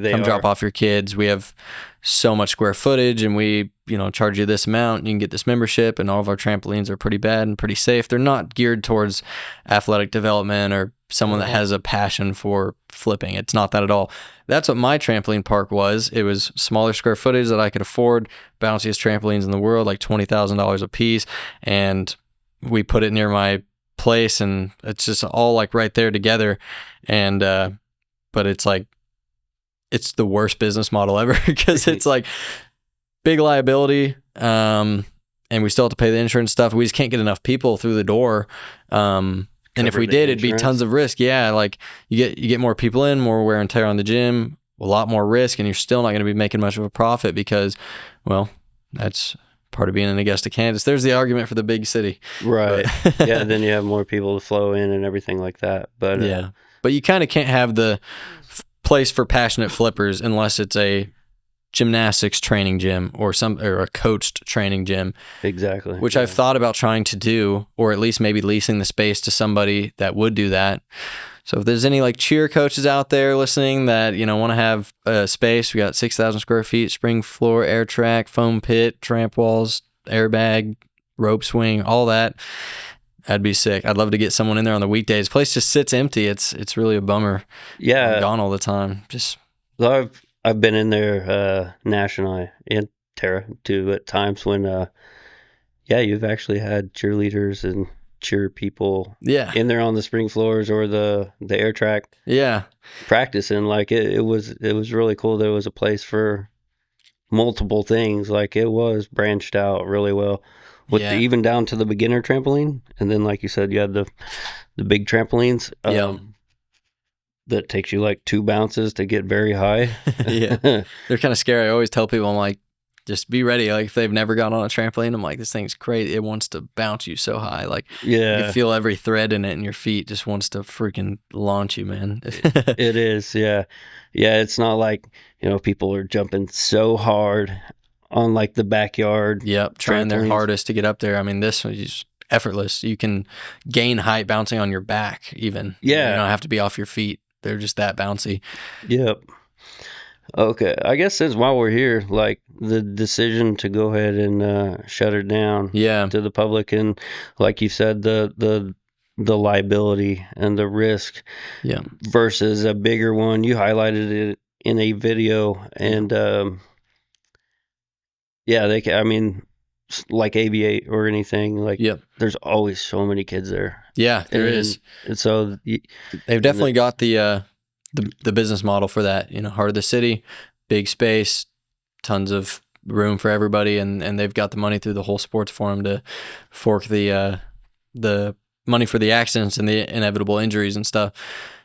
they come drop off your kids. We have so much square footage and we charge you this amount, you can get this membership, and all of our trampolines are pretty bad and pretty safe. They're not geared towards athletic development or someone that has a passion for flipping. It's not that at all. That's what my trampoline park was. It was smaller square footage that I could afford, bounciest trampolines in the world, like $20,000 a piece, and we put it near my place, and it's just all like right there together. And but it's like it's the worst business model ever because it's like big liability, and we still have to pay the insurance stuff. We just can't get enough people through the door. And if we did, it'd be tons of risk. Yeah, like you get more people in, more wear and tear on the gym, a lot more risk, and you're still not going to be making much of a profit because, well, that's part of being in Augusta, Kansas. There's the argument for the big city. Right. Yeah, then you have more people to flow in and everything like that. But yeah. But you kind of can't have the place for passionate flippers unless it's a gymnastics training gym or a coached training gym. Exactly. Which I've thought about trying to do, or at least maybe leasing the space to somebody that would do that. So if there's any like cheer coaches out there listening that, want to have a space, we got 6,000 square feet, spring floor, air track, foam pit, tramp walls, airbag, rope swing, all that. That'd be sick. I'd love to get someone in there on the weekdays. The place just sits empty. It's really a bummer. Yeah. I'm gone all the time. I've been in there nationally and Terra too at times when you've actually had cheerleaders and cheer people in there on the spring floors or the air track practicing. Like it was really cool. There was a place for multiple things. Like it was branched out really well with even down to the beginner trampoline, and then like you said, you had the big trampolines that takes you like 2 bounces to get very high. Yeah, they're kind of scary. I always tell people, I'm like, just be ready. Like if they've never gotten on a trampoline, I'm like, this thing's crazy. It wants to bounce you so high. Like you can feel every thread in it, and your feet just wants to freaking launch you, man. It is, yeah. Yeah, it's not like, people are jumping so hard on like the backyard. Yep, trying their hardest to get up there. I mean, this is effortless. You can gain height bouncing on your back even. Yeah. You don't have to be off your feet. They're just that bouncy. Yep. Okay, I guess since while we're here, like the decision to go ahead and shut it down to the public, and like you said, the liability and the risk versus a bigger one, you highlighted it in a video, and like AV8 or anything, like there's always so many kids there. Yeah, there is. And so they've definitely got the business model for that. Heart of the city, big space, tons of room for everybody, and they've got the money through the whole sports forum to fork the money for the accidents and the inevitable injuries and stuff.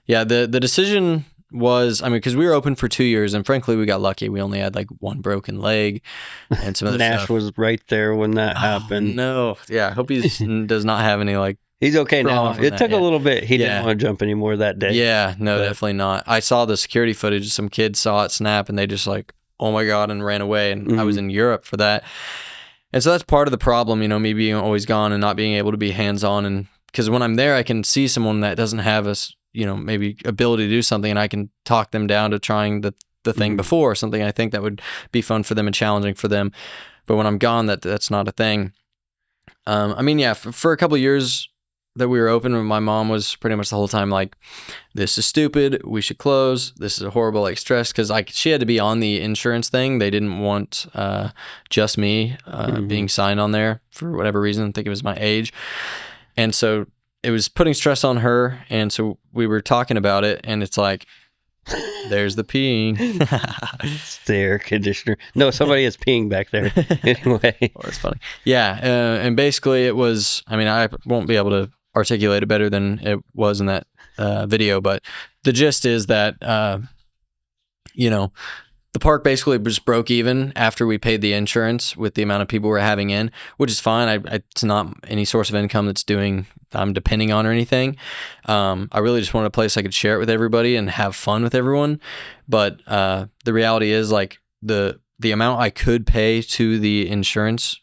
Yeah, the decision was, because we were open for 2 years, and frankly, we got lucky. We only had like one broken leg and some other Nash stuff. was right there when that happened. No, yeah, I hope he does not have any like. He's okay now. It took a little bit. He didn't want to jump anymore that day. Yeah, no, definitely not. I saw the security footage. Some kids saw it snap, and they just like oh my God, and ran away. And I was in Europe for that. And so that's part of the problem, me being always gone and not being able to be hands-on. And because when I'm there, I can see someone that doesn't have maybe ability to do something, and I can talk them down to trying the thing before, or something I think that would be fun for them and challenging for them. But when I'm gone, that's not a thing. For a couple of years that we were open, my mom was pretty much the whole time like, this is stupid, we should close, this is a horrible stress, because she had to be on the insurance thing. They didn't want just me being signed on there for whatever reason. I think it was my age, and so it was putting stress on her. And so we were talking about it, and it's like, there's the peeing. It's the air conditioner. No, somebody is peeing back there. Anyway. Oh, that's funny. Yeah. And basically it was, I won't be able to articulate it better than it was in that video, but the gist is that, the park basically just broke even after we paid the insurance with the amount of people we're having in, which is fine. It's not any source of income I'm depending on or anything. I really just wanted a place I could share it with everybody and have fun with everyone. But the reality is, like, the amount I could pay to the insurance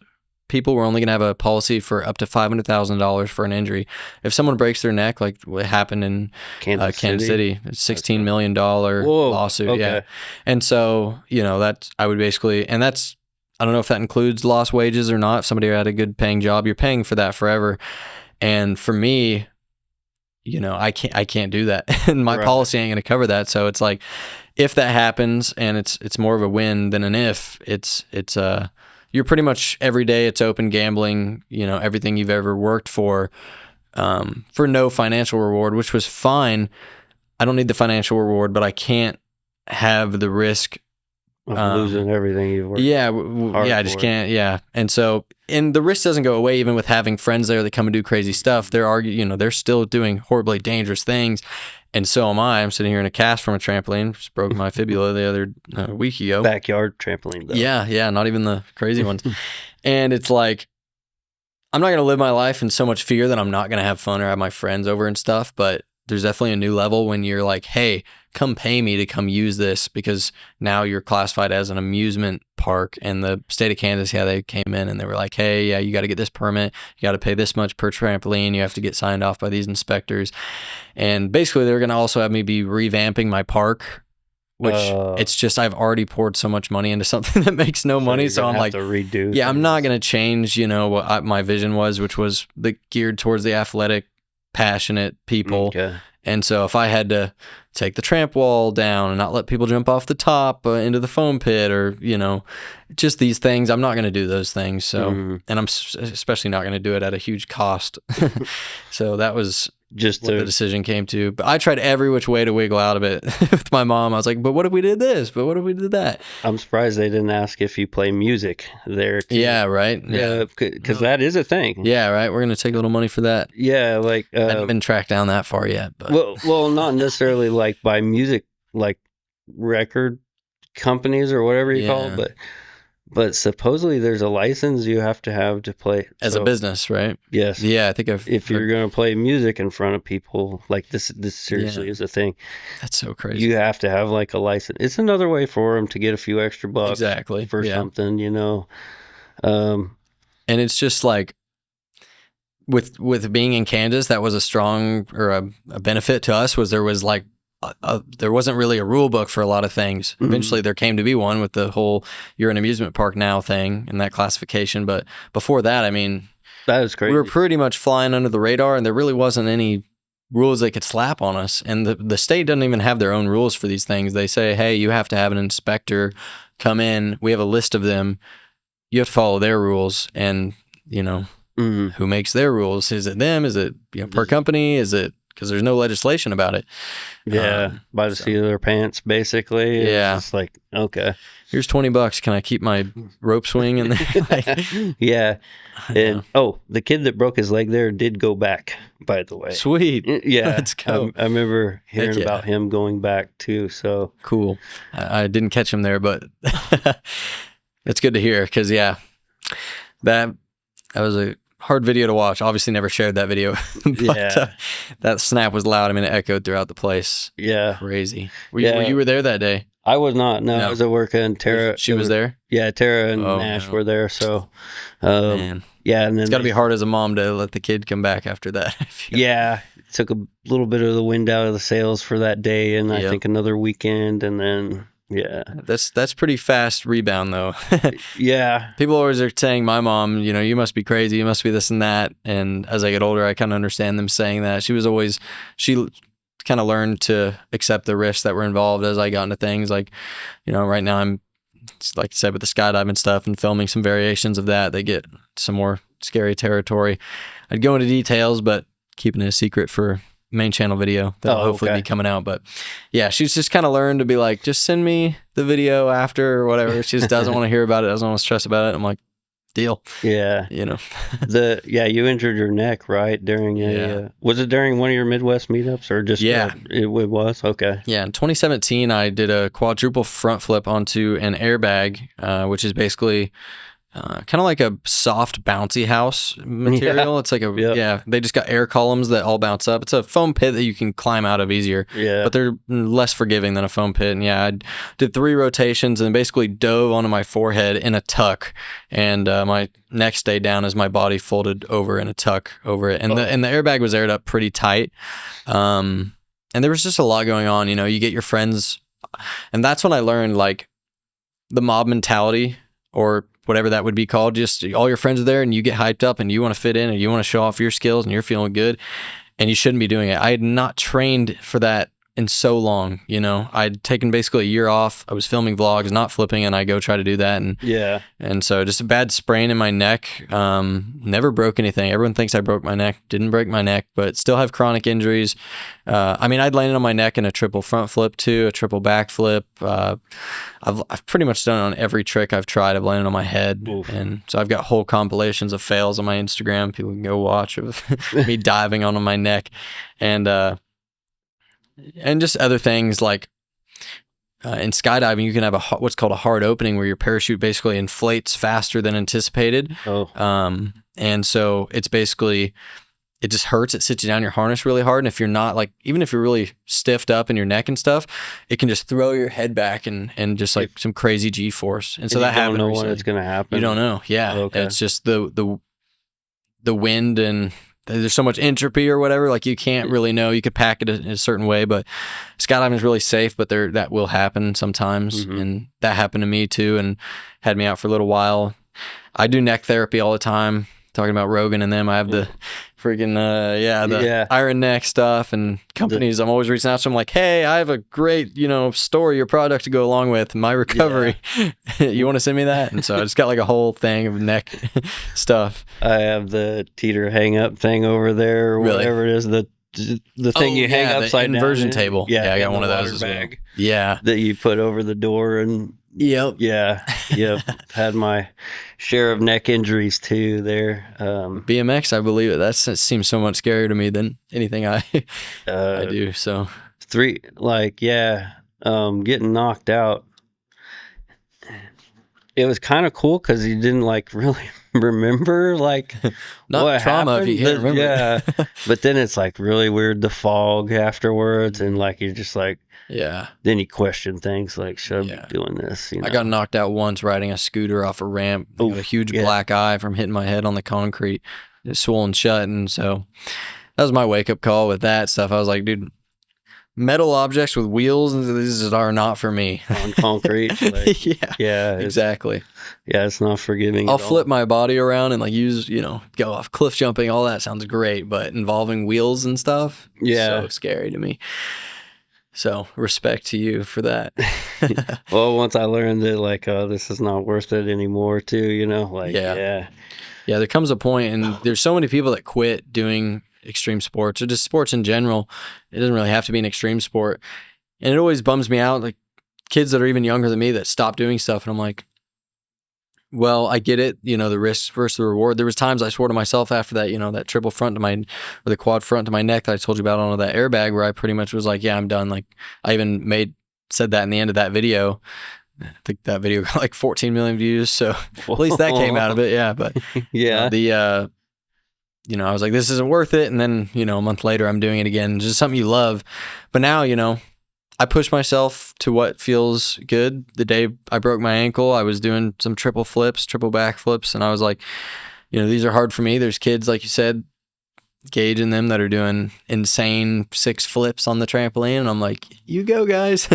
people, we're only going to have a policy for up to $500,000 for an injury. If someone breaks their neck, like what happened in Kansas City, it's $16 million lawsuit. Okay. Yeah. And so, I would basically, and that's, I don't know if that includes lost wages or not. If somebody had a good paying job, you're paying for that forever. And for me, I can't do that. And my policy ain't going to cover that. So it's like, if that happens, and it's more of a win than an if, it's you're pretty much every day it's open gambling, everything you've ever worked for no financial reward, which was fine. I don't need the financial reward, but I can't have the risk of losing everything you've worked. Yeah, I just can't. Yeah, and so the risk doesn't go away even with having friends there that come and do crazy stuff. They're still doing horribly dangerous things. And so am I. I'm sitting here in a cast from a trampoline. Just broke my fibula the other week ago. Backyard trampoline, though. Yeah, not even the crazy ones. And it's like, I'm not going to live my life in so much fear that I'm not going to have fun or have my friends over and stuff. But there's definitely a new level when you're like, hey, come pay me to come use this, because now you're classified as an amusement park. And the state of Kansas, they came in and they were like, hey, yeah, you got to get this permit. You got to pay this much per trampoline. You have to get signed off by these inspectors. And basically they're going to also have me be revamping my park, which it's just, I've already poured so much money into something that makes no money. So I'm like, to redo yeah, I'm not going to change, what my vision was, which was geared towards the athletic, passionate people. Okay. And so if I had to take the tramp wall down and not let people jump off the top into the foam pit, or, just these things, I'm not going to do those things. So, and I'm especially not going to do it at a huge cost. So that was just what the decision came to. But I tried every which way to wiggle out of it with my mom. I was like, but what if we did this? But what if we did that? I'm surprised they didn't ask if you play music there too. Yeah, right. Yeah, because that is a thing. Yeah, right. We're going to take a little money for that. Yeah, like I haven't been tracked down that far yet. But well, not necessarily like by music, like record companies or whatever you call it, but supposedly there's a license you have to play as a business, right? Yes. Yeah, I think if you're going to play music in front of people, like this seriously is a thing. That's so crazy. You have to have like a license. It's another way for them to get a few extra bucks for something, And it's just like with being in Kansas, that was a strong or a benefit to us, was there was like there wasn't really a rule book for a lot of things. Eventually there came to be one with the whole you're an amusement park now thing and that classification. But before that, that is crazy. We were pretty much flying under the radar, and there really wasn't any rules they could slap on us. And the state doesn't even have their own rules for these things. They say, hey, you have to have an inspector come in. We have a list of them. You have to follow their rules. And, who makes their rules? Is it them? Is it per company? Is it because there's no legislation about it? Yeah, by the seat of their pants, basically. Yeah. It's like, okay. Here's $20. Can I keep my rope swing in there? Yeah. And the kid that broke his leg there did go back, by the way. Sweet. Yeah. Let's go. I remember hearing about him going back too. So cool. I didn't catch him there, but it's good to hear, because that was a hard video to watch. Obviously never shared that video, but that snap was loud. I mean, it echoed throughout the place. Yeah. Crazy. You were there that day? I was not. No, I was at work, and Tara. She was there? Yeah, Tara and Nash were there. So, Man. Yeah, and then it's got to be hard as a mom to let the kid come back after that. Yeah, it took a little bit of the wind out of the sails for that day, and I think another weekend, and then that's pretty fast rebound though. Yeah, people always are saying my mom, you must be crazy, you must be this and that, and as I get older, I kind of understand them saying that. She kind of learned to accept the risks that were involved as I got into things. Like, right now I'm, like I said, with the skydiving stuff and filming some variations of that, they get some more scary territory. I'd go into details, but keeping it a secret for main channel video that'll hopefully be coming out. But yeah, she's just kind of learned to be like, just send me the video after or whatever. She just doesn't want to hear about it, doesn't want to stress about it. I'm like, deal. Yeah. You injured your neck, right? During was it during one of your Midwest meetups or just it was? Okay. Yeah, in 2017 I did a quadruple front flip onto an airbag, which is basically kind of like a soft bouncy house material. It's like they just got air columns that all bounce up. It's a foam pit that you can climb out of easier, but they're less forgiving than a foam pit. And I did 3 rotations and basically dove onto my forehead in a tuck, and my neck stayed down as my body folded over in a tuck over it, and the airbag was aired up pretty tight, and there was just a lot going on. You get your friends, and that's when I learned like the mob mentality, or whatever that would be called. Just all your friends are there and you get hyped up and you want to fit in and you want to show off your skills and you're feeling good, and you shouldn't be doing it. I had not trained for that in so long. I'd taken basically a year off. I was filming vlogs, not flipping, and I go try to do that. And so just a bad sprain in my neck. Never broke anything. Everyone thinks I broke my neck. Didn't break my neck, but still have chronic injuries. I'd landed on my neck in a triple front flip too, a triple back flip. I've pretty much done it on every trick I've tried. I've landed on my head. Oof. And so I've got whole compilations of fails on my Instagram. People can go watch of me diving onto my neck. And just other things like in skydiving, you can have what's called a hard opening, where your parachute basically inflates faster than anticipated. And so it's basically, it just hurts. It sits you down your harness really hard. And if you're not even if you're really stiffed up in your neck and stuff, it can just throw your head back and just like some crazy G-force. And so that happened. You don't know when it's going to happen. You don't know. Yeah. Okay. It's just the wind, and there's so much entropy or whatever, like you can't really know. You could pack it in a certain way, but skydiving is really safe, but that will happen sometimes. Mm-hmm. And that happened to me too, and had me out for a little while. I do neck therapy all the time. Talking about Rogan and them, I have the freaking iron neck stuff, and companies. I'm always reaching out to them like, hey, I have a great story or product to go along with my recovery. You want to send me that? And so I just got like a whole thing of neck stuff. I have the teeter hang up thing over there, or whatever it is, the thing you hang upside down. Inversion table. Yeah, I got one of those as well. Yeah, that you put over the door. And yep. Had my share of neck injuries too there. BMX, I believe it. That seems so much scarier to me than anything I do. So getting knocked out. It was kind of cool because you didn't really remember not what trauma happened. If you can't remember. Yeah, but then it's really weird, the fog afterwards, and you're just then you question things should I be doing this? I got knocked out once riding a scooter off a ramp. Oof, a huge black eye from hitting my head on the concrete, just swollen shut, and so that was my wake up call with that stuff. I was like, dude, metal objects with wheels, these are not for me. On concrete. Exactly. Yeah, it's not forgiving. I'll flip my body around and use, go off cliff jumping, all that sounds great, but involving wheels and stuff, so scary to me. So respect to you for that. Well, once I learned that this is not worth it anymore too, there comes a point, and there's so many people that quit doing extreme sports or just sports in general. It doesn't really have to be an extreme sport, and it always bums me out, kids that are even younger than me that stop doing stuff, and I'm like, well, I get it, the risk versus the reward. There was times I swore to myself after that, that triple front to or the quad front to my neck that I told you about on that airbag, where I pretty much was like, yeah, I'm done. I even said that in the end of that video. I think that video got 14 million views, so at least that came out of it. Yeah, but I was like, this isn't worth it. And then, a month later, I'm doing it again. It's just something you love. But now, I push myself to what feels good. The day I broke my ankle, I was doing some triple back flips. And I was like, these are hard for me. There's kids, like you said, Gage and them that are doing insane 6 flips on the trampoline. And I'm like, you go, guys.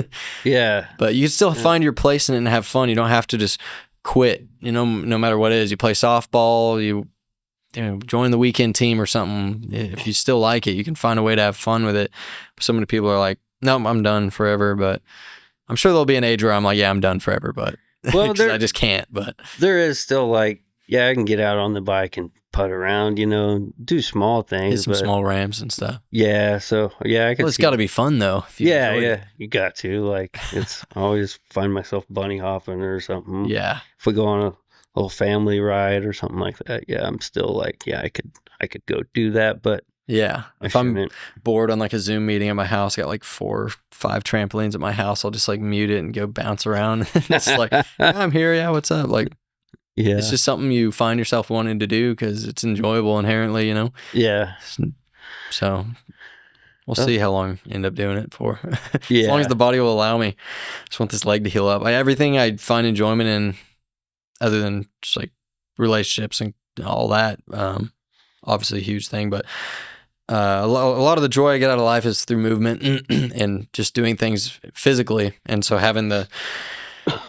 Yeah. But you can still find your place in it and have fun. You don't have to just quit, no matter what it is. You play softball, you join the weekend team or something. If you still like it, you can find a way to have fun with it. So many people are like, no, I'm done forever. But I'm sure there'll be an age where I'm like, yeah, I'm done forever. But I just can't. But there is still like, yeah, I can get out on the bike and putt around, do small things. Hit some small ramps and stuff. Yeah. So yeah, I can. Well, it's got to be fun though. Yeah. You got to I always find myself bunny hopping or something. Yeah. If we go on a little family ride or something like that, yeah, I'm still like, yeah, I could go do that, but yeah, if I'm bored on like a Zoom meeting at my house, I got like 4 or 5 trampolines at my house. I'll just like mute it and go bounce around. It's like, yeah, I'm here. Yeah, what's up? Like, yeah, it's just something you find yourself wanting to do because it's enjoyable inherently, Yeah. So we'll see how long I end up doing it for. As Yeah. long as the body will allow me. I just want this leg to heal up. Everything I find enjoyment in, other than just like relationships and all that, obviously a huge thing, but a lot of the joy I get out of life is through movement and just doing things physically. And so having the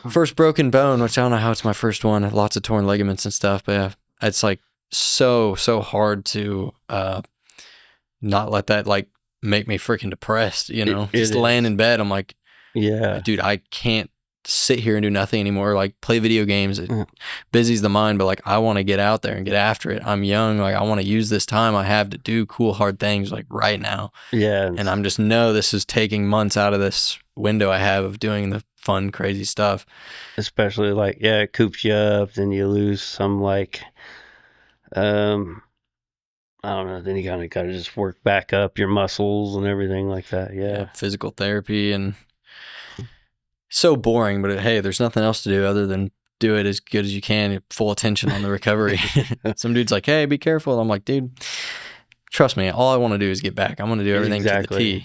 first broken bone, which I don't know how it's my first one, lots of torn ligaments and stuff, but yeah, it's like so hard to not let that like make me freaking depressed, just laying in bed. I'm like, yeah, dude, I can't sit here and do nothing anymore, like play video games. It busies the mind, but like I want to get out there and get after it. I'm young, like I want to use this time I have to do cool hard things like right now. Yeah. And I'm just this is taking months out of this window I have of doing the fun crazy stuff, especially like, yeah, it coops you up, then you lose some like I don't know, then you kind of got to just work back up your muscles and everything like that. Yeah, physical therapy, and so boring, but hey, there's nothing else to do other than do it as good as you can, full attention on the recovery. Some dude's like, hey, be careful. I'm like, dude, trust me, all I want to do is get back. I'm going to do everything to the T.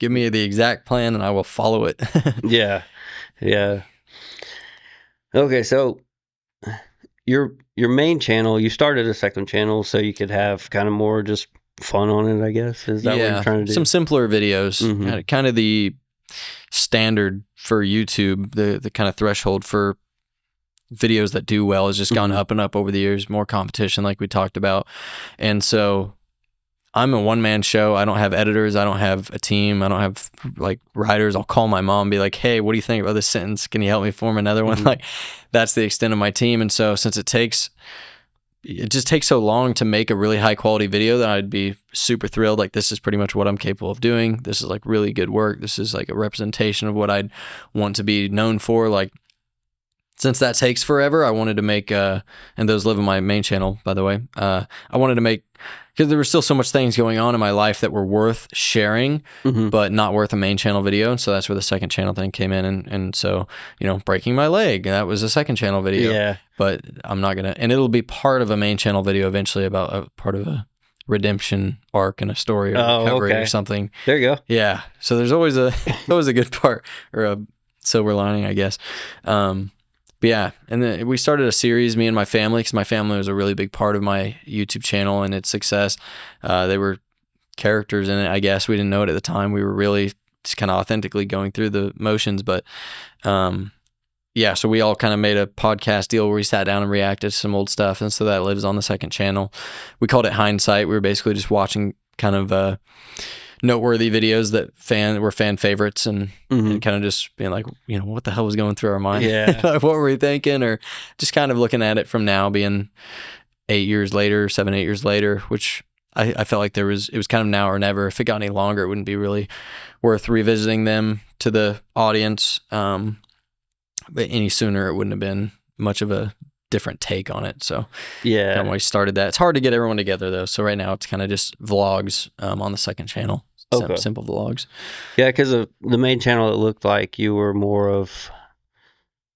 Give me the exact plan and I will follow it. Yeah. Okay, so your main channel, you started a second channel so you could have kind of more just fun on it, I guess. Is that what you're trying to do? Some simpler videos. Mm-hmm. Kind of the standard for YouTube, the kind of threshold for videos that do well has just gone up and up over the years. More competition, like we talked about. And so I'm a one-man show. I don't have editors. I don't have a team. I don't have like writers. I'll call my mom and be like, hey, what do you think about this sentence? Can you help me form another one? Like, that's the extent of my team. And so since it just takes so long to make a really high quality video, that I'd be super thrilled. Like, this is pretty much what I'm capable of doing. This is like really good work. This is like a representation of what I'd want to be known for. Like, since that takes forever, I wanted to make, and those live on my main channel, by the way. I wanted to make, because there were still so much things going on in my life that were worth sharing, but not worth a main channel video. And so that's where the second channel thing came in. And so, breaking my leg, that was a second channel video. Yeah. But I'm not going to, and it'll be part of a main channel video eventually about a part of a redemption arc and a story or recovery or something. There you go. Yeah. So there's always a good part or a silver lining, I guess. But yeah, and then we started a series, me and my family, because my family was a really big part of my YouTube channel and its success. They were characters in it, I guess. We didn't know it at the time. We were really just kind of authentically going through the motions. But yeah, so we all kind of made a podcast deal where we sat down and reacted to some old stuff. And so that lives on the second channel. We called it Hindsight. We were basically just watching kind of noteworthy videos that were fan favorites and kind of just being like, what the hell was going through our mind? Yeah. Like, what were we thinking? Or just kind of looking at it from now, being 7, 8 years later, which I felt like it was kind of now or never. If it got any longer, it wouldn't be really worth revisiting them to the audience. But any sooner, it wouldn't have been much of a different take on it. So yeah, when we started that, it's hard to get everyone together though. So right now it's kind of just vlogs on the second channel. Simple vlogs. Yeah, because of the main channel, it looked like you were more of,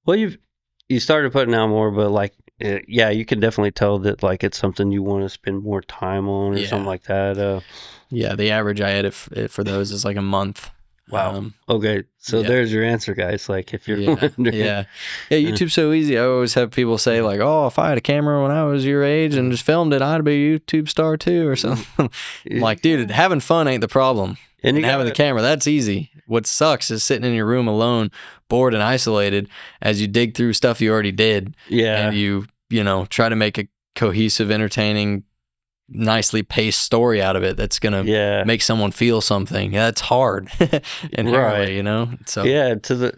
well, you started putting out more, but like yeah, you can definitely tell that like it's something you want to spend more time on or Yeah. something like that. Yeah, the average I edit for those is like a month. Wow. Okay, so yeah. there's your answer, guys. Like if you're Yeah, wondering. yeah. YouTube's so easy. I always have people say like, "Oh, if I had a camera when I was your age and just filmed it, I'd be a YouTube star too," or something. I'm like, dude, having fun ain't the problem. And having the camera, that's easy. What sucks is sitting in your room alone, bored and isolated, as you dig through stuff you already did. Yeah. And you try to make a cohesive, entertaining, nicely paced story out of it that's gonna make someone feel something. That's hard. Inherently, So yeah, to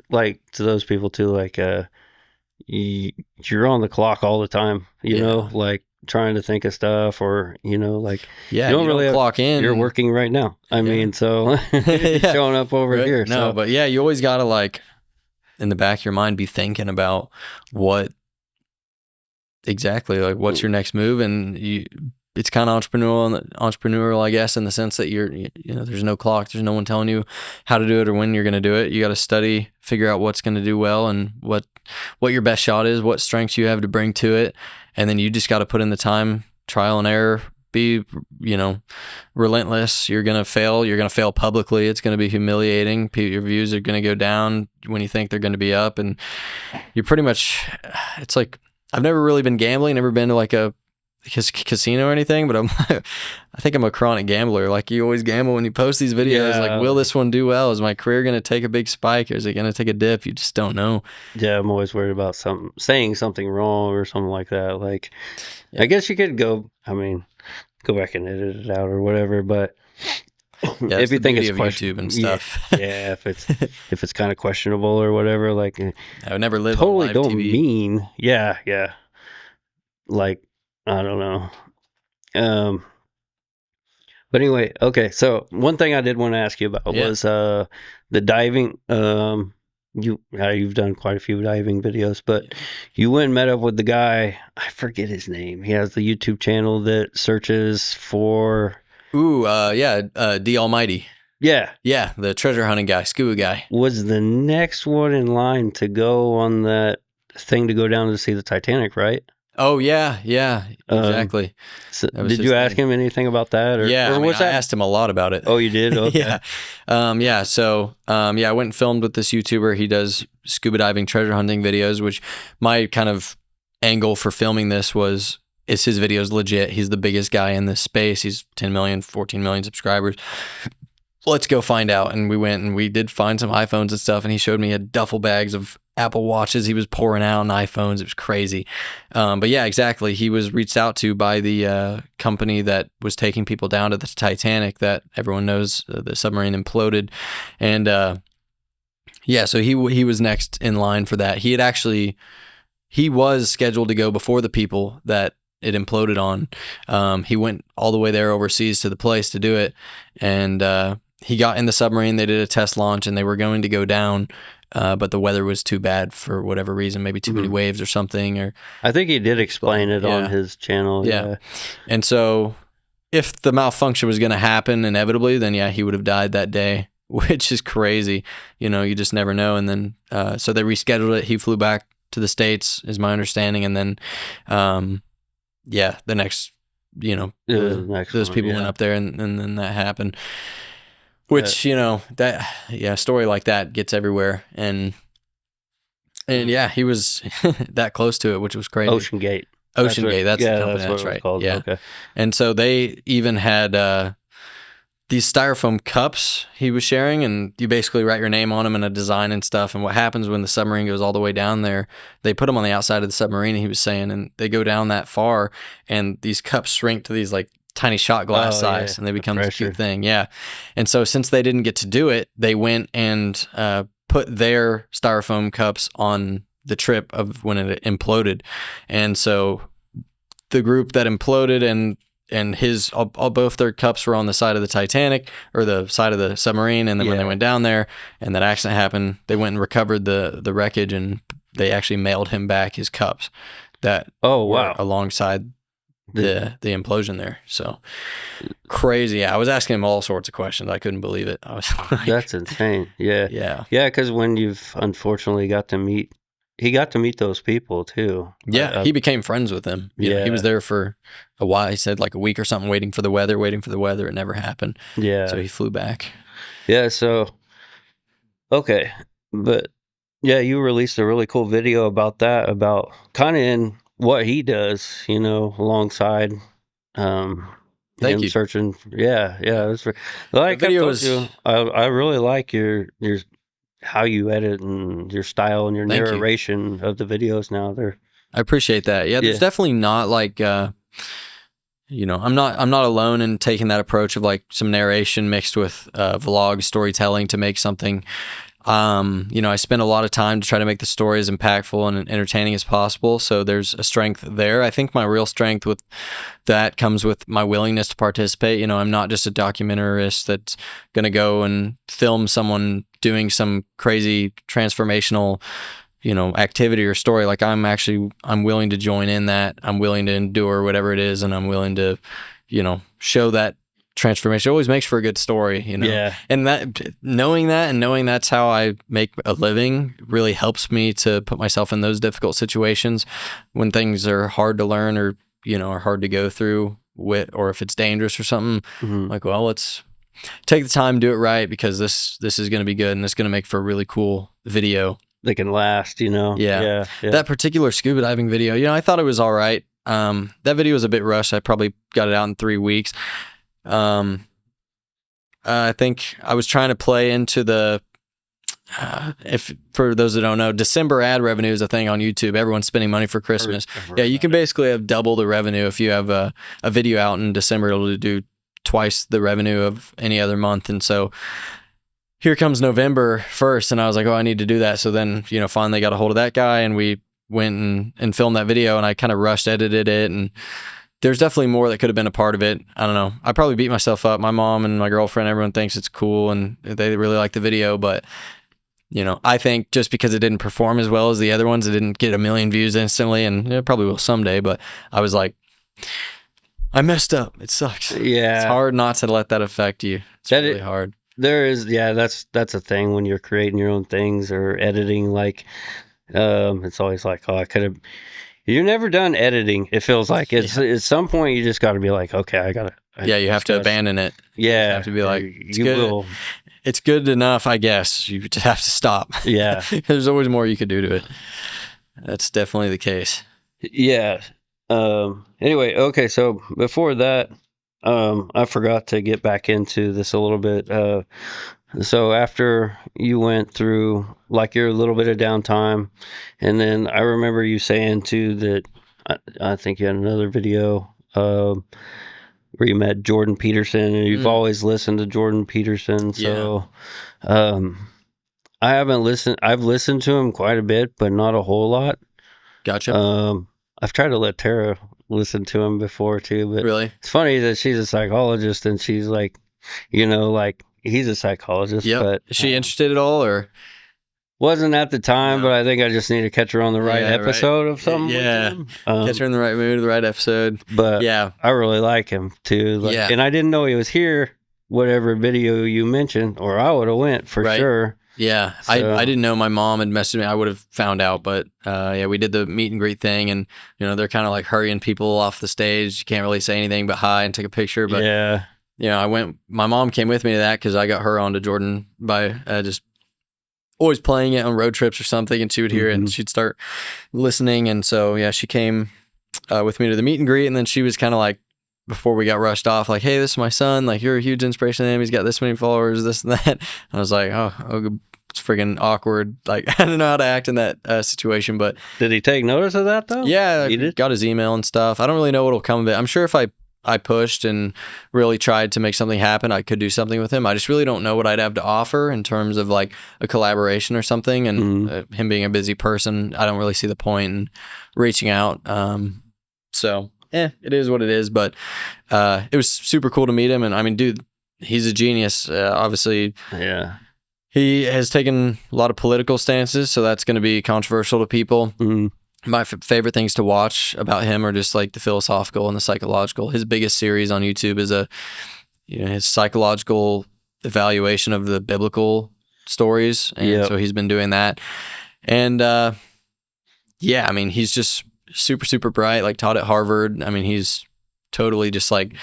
those people too, like you're on the clock all the time, you know, like trying to think of stuff, or like you don't really clock in. You're working right now. I mean, so showing up over here. No, so. But you always gotta like in the back of your mind be thinking about what's your next move, and it's kind of entrepreneurial, I guess, in the sense that there's no clock, there's no one telling you how to do it or when you're going to do it. You got to study, figure out what's going to do well and what your best shot is, what strengths you have to bring to it, and then you just got to put in the time, trial and error, be relentless. You're going to fail publicly. It's going to be humiliating. Your views are going to go down when you think they're going to be up, and you're pretty much, it's like, I've never really been gambling, never been to like a casino or anything, but I think I'm a chronic gambler. Like, you always gamble when you post these videos. Like, will this one do well? Is my career going to take a big spike, or is it going to take a dip? You just don't know. Yeah, I'm always worried about saying something wrong or something like that. Like, I guess you could go back and edit it out or whatever, but if you think it's YouTube and stuff, if it's kind of questionable or whatever, like, I would never live totally on live don't TV. mean, like, I don't know. But anyway, okay. So one thing I did want to ask you about was the diving. You've done quite a few diving videos, but you went and met up with the guy. I forget his name. He has the YouTube channel that searches for. D Almighty. Yeah, the treasure hunting guy, scuba guy. Was the next one in line to go on that thing to go down to see the Titanic, right? Oh, yeah, exactly. So did you ask him anything about that? Or, I asked him a lot about it. Oh, you did? Okay. So, I went and filmed with this YouTuber. He does scuba diving, treasure hunting videos, which my kind of angle for filming this is his videos legit. He's the biggest guy in this space. He's 10 million, 14 million subscribers. Let's go find out. And we went and we did find some iPhones and stuff. And he showed me duffel bags of Apple Watches he was pouring out on iPhones. It was crazy. But yeah, exactly. He was reached out to by the company that was taking people down to the Titanic that everyone knows the submarine imploded. And so he was next in line for that. He was scheduled to go before the people that it imploded on. He went all the way there overseas to the place to do it. And he got in the submarine. They did a test launch and they were going to go down. But the weather was too bad for whatever reason, maybe too many waves or something. Or I think he did explain it on his channel. Yeah. And so if the malfunction was going to happen inevitably, then he would have died that day, which is crazy. You just never know. And then so they rescheduled it. He flew back to the States, is my understanding. And then, the next, those people went up there and then that happened. Which, a story like that gets everywhere. And he was that close to it, which was crazy. Ocean Gate. That's the company, that's right. Yeah. Okay. And so they even had these styrofoam cups he was sharing, and you basically write your name on them and a design and stuff. And what happens when the submarine goes all the way down there, they put them on the outside of the submarine, he was saying, and they go down that far, and these cups shrink to these like tiny shot glass size, and they become this cute thing. Yeah. And so since they didn't get to do it, they went and put their styrofoam cups on the trip of when it imploded. And so the group that imploded and his both their cups were on the side of the Titanic or the side of the submarine. And then when they went down there and that accident happened, they went and recovered the wreckage, and they actually mailed him back his cups that were alongside the implosion there. So crazy. Yeah, I was asking him all sorts of questions. I couldn't believe it. I was like, that's insane. Yeah. Because when you've unfortunately got to meet he got to meet those people too. Yeah, he became friends with them. You know, he was there for a while. He said like a week or something, waiting for the weather. It never happened. Yeah. So he flew back. Yeah. So, okay. But yeah, you released a really cool video about that, about kind of in what he does, you know, alongside Thank him you. searching. Yeah. It's like I've told you, I really like your how you edit and your style and your narration of the videos now. I appreciate that. Yeah, there's definitely not like you know, I'm not alone in taking that approach of like some narration mixed with vlog storytelling to make something. You know, I spend a lot of time to try to make the story as impactful and entertaining as possible. So there's a strength there. I think my real strength with that comes with my willingness to participate. You know, I'm not just a documentarist that's going to go and film someone doing some crazy transformational, you know, activity or story. Like I'm willing to join in that. I'm willing to endure whatever it is. And I'm willing to, you know, show that transformation. It always makes for a good story, you know. Yeah. And knowing that's how I make a living really helps me to put myself in those difficult situations when things are hard to learn or, you know, are hard to go through with, or if it's dangerous or something. Like, well, let's take the time, do it right, because this is going to be good and it's going to make for a really cool video. They can last, you know. Yeah. That particular scuba diving video, you know, I thought it was all right. That video was a bit rushed. I probably got it out in 3 weeks. I think I was trying to play into the if for those that don't know, December ad revenue is a thing on YouTube. Everyone's spending money for Christmas. Yeah, you can basically have double the revenue if you have a video out in December. It'll do twice the revenue of any other month. And so here comes November 1st, and I was like, oh, I need to do that. So then, you know, finally got a hold of that guy, and we went and filmed that video, and I kind of rushed edited it, and there's definitely more that could have been a part of it. I don't know. I probably beat myself up. My mom and my girlfriend, everyone thinks it's cool and they really like the video. But, you know, I think just because it didn't perform as well as the other ones, it didn't get 1 million views instantly, and it probably will someday. But I was like, I messed up. It sucks. Yeah. It's hard not to let that affect you. It's really hard. There is, that's a thing when you're creating your own things or editing. Like, it's always like, oh, I could have. You're never done editing. It feels like it's at some point you just got to be like, okay, you have to abandon it. Yeah, you have to be like, it's good enough, I guess. You just have to stop. Yeah, there's always more you could do to it. That's definitely the case. Yeah. Anyway, okay. So before that, I forgot to get back into this a little bit. So after you went through like your little bit of downtime, and then I remember you saying too that I think you had another video where you met Jordan Peterson, and you've always listened to Jordan Peterson. So I haven't listened. I've listened to him quite a bit, but not a whole lot. Gotcha. I've tried to let Tara listen to him before too, but really, it's funny that she's a psychologist and she's like, you know, like. He's a psychologist, but is she interested at all, or wasn't at the time? No. But I think I just need to catch her on the right episode of something. Yeah, catch her in the right mood, the right episode. But I really like him too. And I didn't know he was here. Whatever video you mentioned, or I would have went for sure. Yeah, so. I didn't know my mom had messaged me. I would have found out, but we did the meet and greet thing, and you know they're kind of like hurrying people off the stage. You can't really say anything but hi and take a picture. But you know, my mom came with me to that because I got her onto Jordan by just always playing it on road trips or something, and she would hear it and she'd start listening. And so, she came with me to the meet and greet, and then she was kind of like, before we got rushed off, like, hey, this is my son. Like, you're a huge inspiration to him. He's got this many followers, this and that. And I was like, oh it's freaking awkward. Like, I don't know how to act in that situation, but. Did he take notice of that, though? Yeah, I got his email and stuff. I don't really know what'll come of it. I'm sure if I pushed and really tried to make something happen, I could do something with him. I just really don't know what I'd have to offer in terms of like a collaboration or something. And him being a busy person, I don't really see the point in reaching out. So it is what it is. But it was super cool to meet him. And I mean, dude, he's a genius. Obviously, he has taken a lot of political stances, so that's going to be controversial to people. My favorite things to watch about him are just like the philosophical and the psychological. His biggest series on YouTube is his psychological evaluation of the biblical stories. And so he's been doing that. And yeah, I mean, he's just super, super bright, like taught at Harvard. I mean, he's totally just like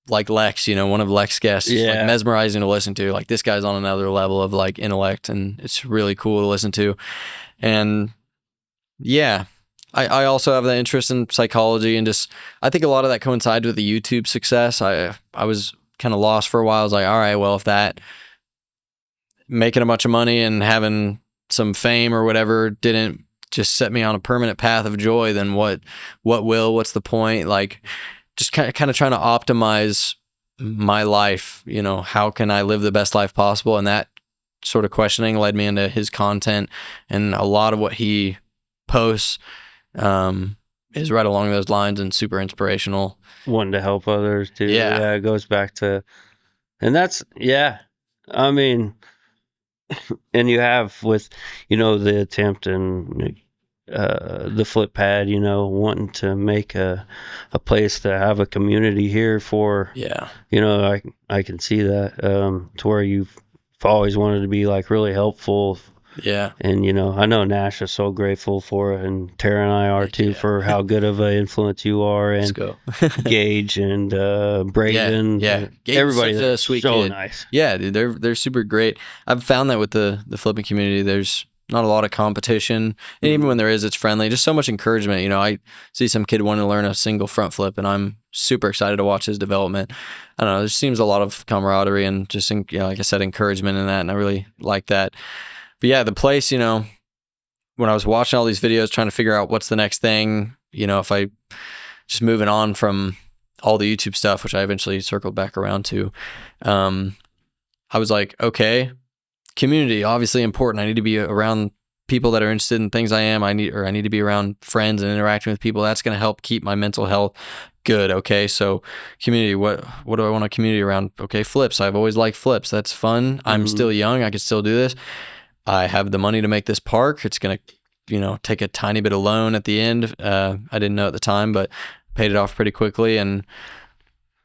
Lex, one of Lex's guests, just like mesmerizing to listen to. Like this guy's on another level of like intellect, and it's really cool to listen to. And yeah, I also have that interest in psychology, and just I think a lot of that coincides with the YouTube success. I was kind of lost for a while. I was like, all right, well, if that making a bunch of money and having some fame or whatever didn't just set me on a permanent path of joy, then what's the point? Like, just kind of trying to optimize my life, how can I live the best life possible? And that sort of questioning led me into his content, and a lot of what he posts is right along those lines and super inspirational. Wanting to help others too. Yeah. It goes back to, and that's, I mean, and you have with, the attempt and the flip pad, wanting to make a place to have a community here for, I can see that, to where you've always wanted to be like really helpful. Yeah. And, I know Nash is so grateful for it, and Tara and I are too, for how good of an influence you are. And Gage and Braden. Yeah. Gage everybody's a sweet so kid. Nice. Yeah, dude, they're super great. I've found that with the flipping community, there's not a lot of competition. And even when there is, it's friendly. Just so much encouragement. I see some kid wanting to learn a single front flip, and I'm super excited to watch his development. I don't know. There seems a lot of camaraderie and just, like I said, encouragement in that. And I really like that. But yeah, the place, when I was watching all these videos, trying to figure out what's the next thing, if I just moving on from all the YouTube stuff, which I eventually circled back around to, I was like, okay, community, obviously important. I need to be around people that are interested in things I am. I need to be around friends and interacting with people. That's going to help keep my mental health good. Okay. So community, what do I want a community around? Okay. Flips. I've always liked flips. That's fun. I'm still young. I can still do this. I have the money to make this park. It's going to, take a tiny bit of loan at the end. I didn't know at the time, but paid it off pretty quickly. And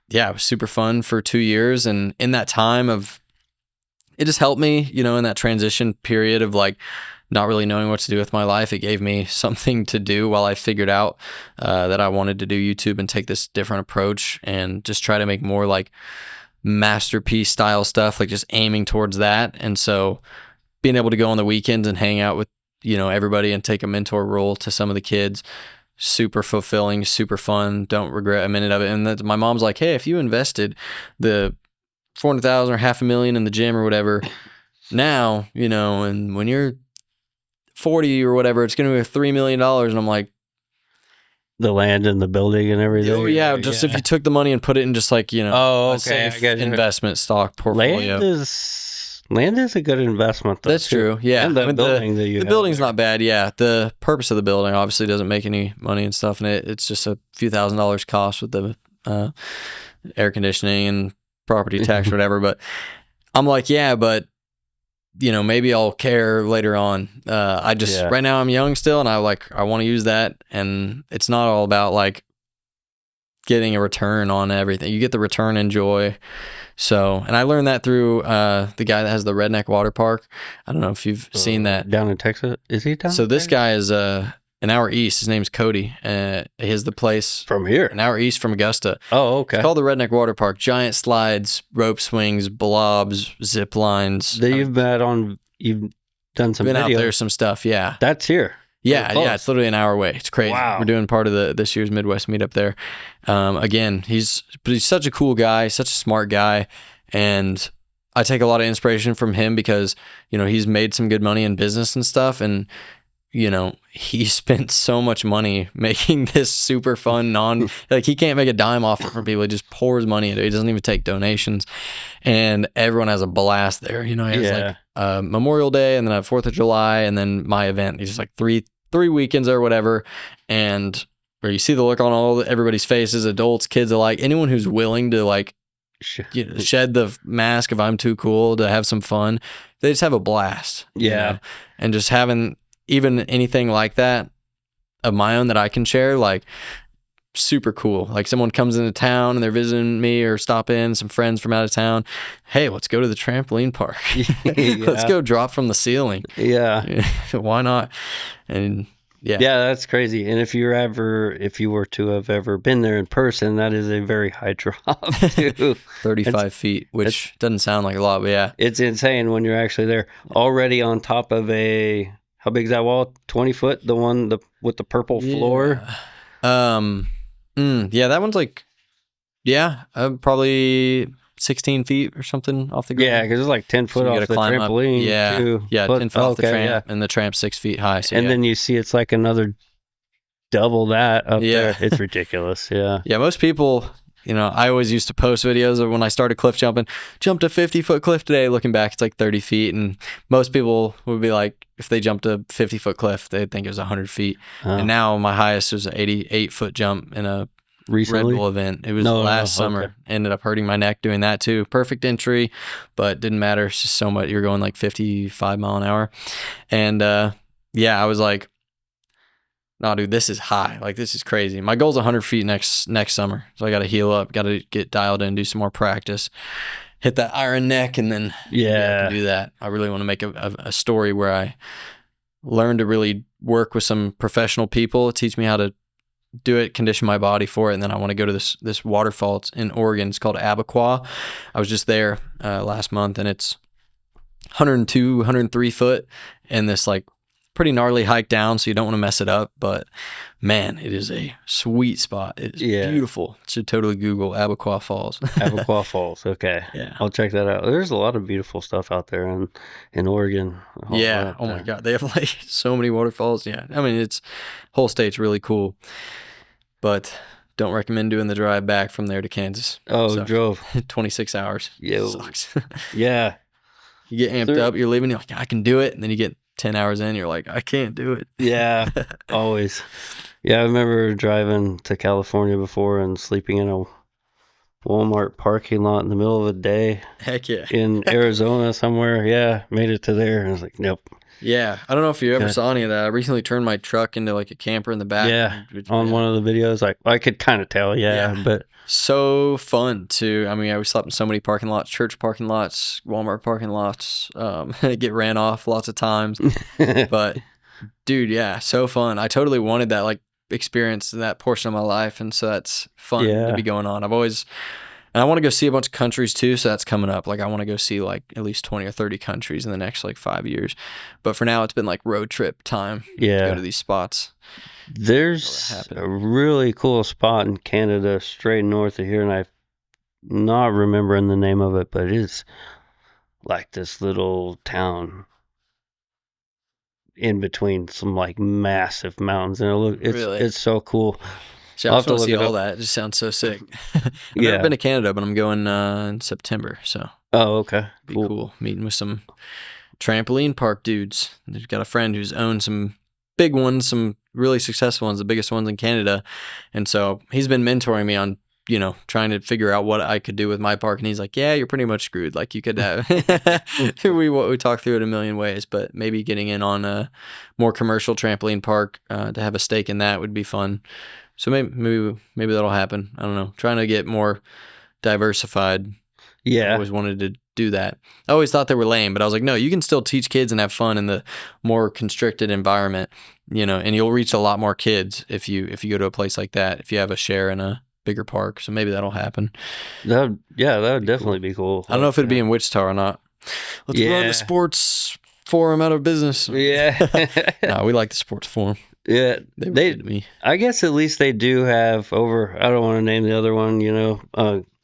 yeah, it was super fun for 2 years. And in that time it just helped me, in that transition period of like not really knowing what to do with my life. It gave me something to do while I figured out that I wanted to do YouTube and take this different approach and just try to make more like masterpiece style stuff, like just aiming towards that. And so being able to go on the weekends and hang out with, everybody and take a mentor role to some of the kids, super fulfilling, super fun. Don't regret a minute of it. And my mom's like, hey, if you invested the $400,000 or $500,000 in the gym or whatever, now, and when you're 40 or whatever, it's going to be $3 million. And I'm like, the land and the building and everything. Oh yeah, just if you took the money and put it in just like, a safe investment stock portfolio. Land is a good investment, though. That's true. Yeah. And the building the building's not bad. Yeah. The purpose of the building obviously doesn't make any money and stuff. And it's just a few $1,000s cost with the air conditioning and property tax or whatever. But I'm like, yeah, but maybe I'll care later on. Right now I'm young still, and I want to use that. And it's not all about like getting a return on everything. You get the return and joy. So, and I learned that through the guy that has the Redneck Water Park. I don't know if you've seen that. Down in Texas? Is he down? So this guy is an hour east. His name's Cody. He has the place from here, an hour east from Augusta. Oh, okay. It's called the Redneck Water Park. Giant slides, rope swings, blobs, zip lines. You've done some been videos. Out there, some stuff. Yeah, that's here. Yeah, yeah, it's literally an hour away. It's crazy. Wow. We're doing part of this year's Midwest meetup there. Again, he's such a cool guy, such a smart guy, and I take a lot of inspiration from him because, he's made some good money in business and stuff, and he spent so much money making this super fun he can't make a dime off it from people. He just pours money into it. He doesn't even take donations, and everyone has a blast there. He has Memorial Day and then a 4th of July and then my event. He's just like three weekends or whatever, and where you see the look on everybody's faces, adults, kids alike, anyone who's willing to like shed the mask of I'm too cool to have some fun, they just have a blast. And just having even anything like that of my own that I can share, like super cool. Like someone comes into town and they're visiting me or stop in, some friends from out of town. Hey, let's go to the trampoline park. Let's go drop from the ceiling. Yeah. Why not? And Yeah. Yeah, that's crazy. And if you were to have ever been there in person, that is a very high drop too. 35 feet, which doesn't sound like a lot, but yeah. It's insane when you're actually there, already on top of how big is that wall? 20 foot, the one with the purple floor. Yeah, that one's like, probably 16 feet or something off the ground. Yeah, because it's like 10 foot you off gotta the climb up. trampoline. Yeah, too. yeah, But- 10 foot off the okay, tramp, and the tramp's 6 feet high. So and then you see it's like another double that up there. It's ridiculous. Yeah. Yeah, most people, I always used to post videos of when I started cliff jumping, jumped a 50-foot cliff today. Looking back, it's like 30 feet. And most people would be like, if they jumped a 50-foot cliff, they'd think it was 100 feet. And now my highest was an 88-foot jump in a Recently? Red Bull event. It was last summer. Okay. Ended up hurting my neck doing that too. Perfect entry, but didn't matter. It's just so much. You're going like 55 mile an hour. And I was like, no, dude, this is high. Like, this is crazy. My goal's 100 feet next summer. So I got to heal up, got to get dialed in, do some more practice, hit that iron neck, and then I can do that. I really want to make a story where I learn to really work with some professional people, teach me how to do it, condition my body for it, and then I want to go to this waterfall. It's in Oregon. It's called Abaquah. I was just there last month, and it's 102, 103 foot, and this like pretty gnarly hike down, so you don't want to mess it up. But man, it is a sweet spot. It's beautiful. Should totally Google Abaquah Falls. Abaquah Falls. Okay. Yeah. I'll check that out. There's a lot of beautiful stuff out there in Oregon. Yeah. Oh my God. They have like so many waterfalls. Yeah. I mean, whole state's really cool, but don't recommend doing the drive back from there to Kansas. Oh, drove 26 hours. Yeah. Sucks. Yeah. You get amped up, you're leaving, you're like, I can do it. And then you get 10 hours in, you're like, I can't do it. Yeah, always. Yeah, I remember driving to California before and sleeping in a Walmart parking lot in the middle of the day. Heck yeah. In Arizona somewhere. Yeah, made it to there. And I was like, nope. Yeah, I don't know if you ever saw any of that. I recently turned my truck into like a camper in the back. Yeah, on one of the videos, like I could kind of tell. Yeah, but so fun too. I mean, I slept in so many parking lots, church parking lots, Walmart parking lots. Get ran off lots of times, but dude, yeah, so fun. I totally wanted that like experience in that portion of my life, and so that's fun to be going on. And I want to go see a bunch of countries too, so that's coming up. Like I want to go see like at least 20 or 30 countries in the next like 5 years. But for now, it's been like road trip time to go to these spots. There's a really cool spot in Canada straight north of here, and I'm not remembering the name of it, but it is like this little town in between some like massive mountains, and it's so cool. I'll have to see all that. It just sounds so sick. I've never been to Canada, but I'm going in September. So okay, be cool. Meeting with some trampoline park dudes. They've got a friend who's owned some big ones, some really successful ones, the biggest ones in Canada. And so he's been mentoring me on, trying to figure out what I could do with my park. And he's like, yeah, you're pretty much screwed. Like you could have, we talked through it a million ways, but maybe getting in on a more commercial trampoline park to have a stake in that would be fun. So maybe that'll happen. I don't know. Trying to get more diversified. Yeah. I always wanted to do that. I always thought they were lame, but I was like, no, you can still teach kids and have fun in the more constricted environment, and you'll reach a lot more kids if you go to a place like that, if you have a share in a bigger park. So maybe that'll happen. That would definitely be cool. I don't know if it'd be in Wichita or not. Let's run the sports forum out of business. Yeah. No, we like the sports forum. Yeah, they me. I guess at least they do have over. I don't want to name the other one.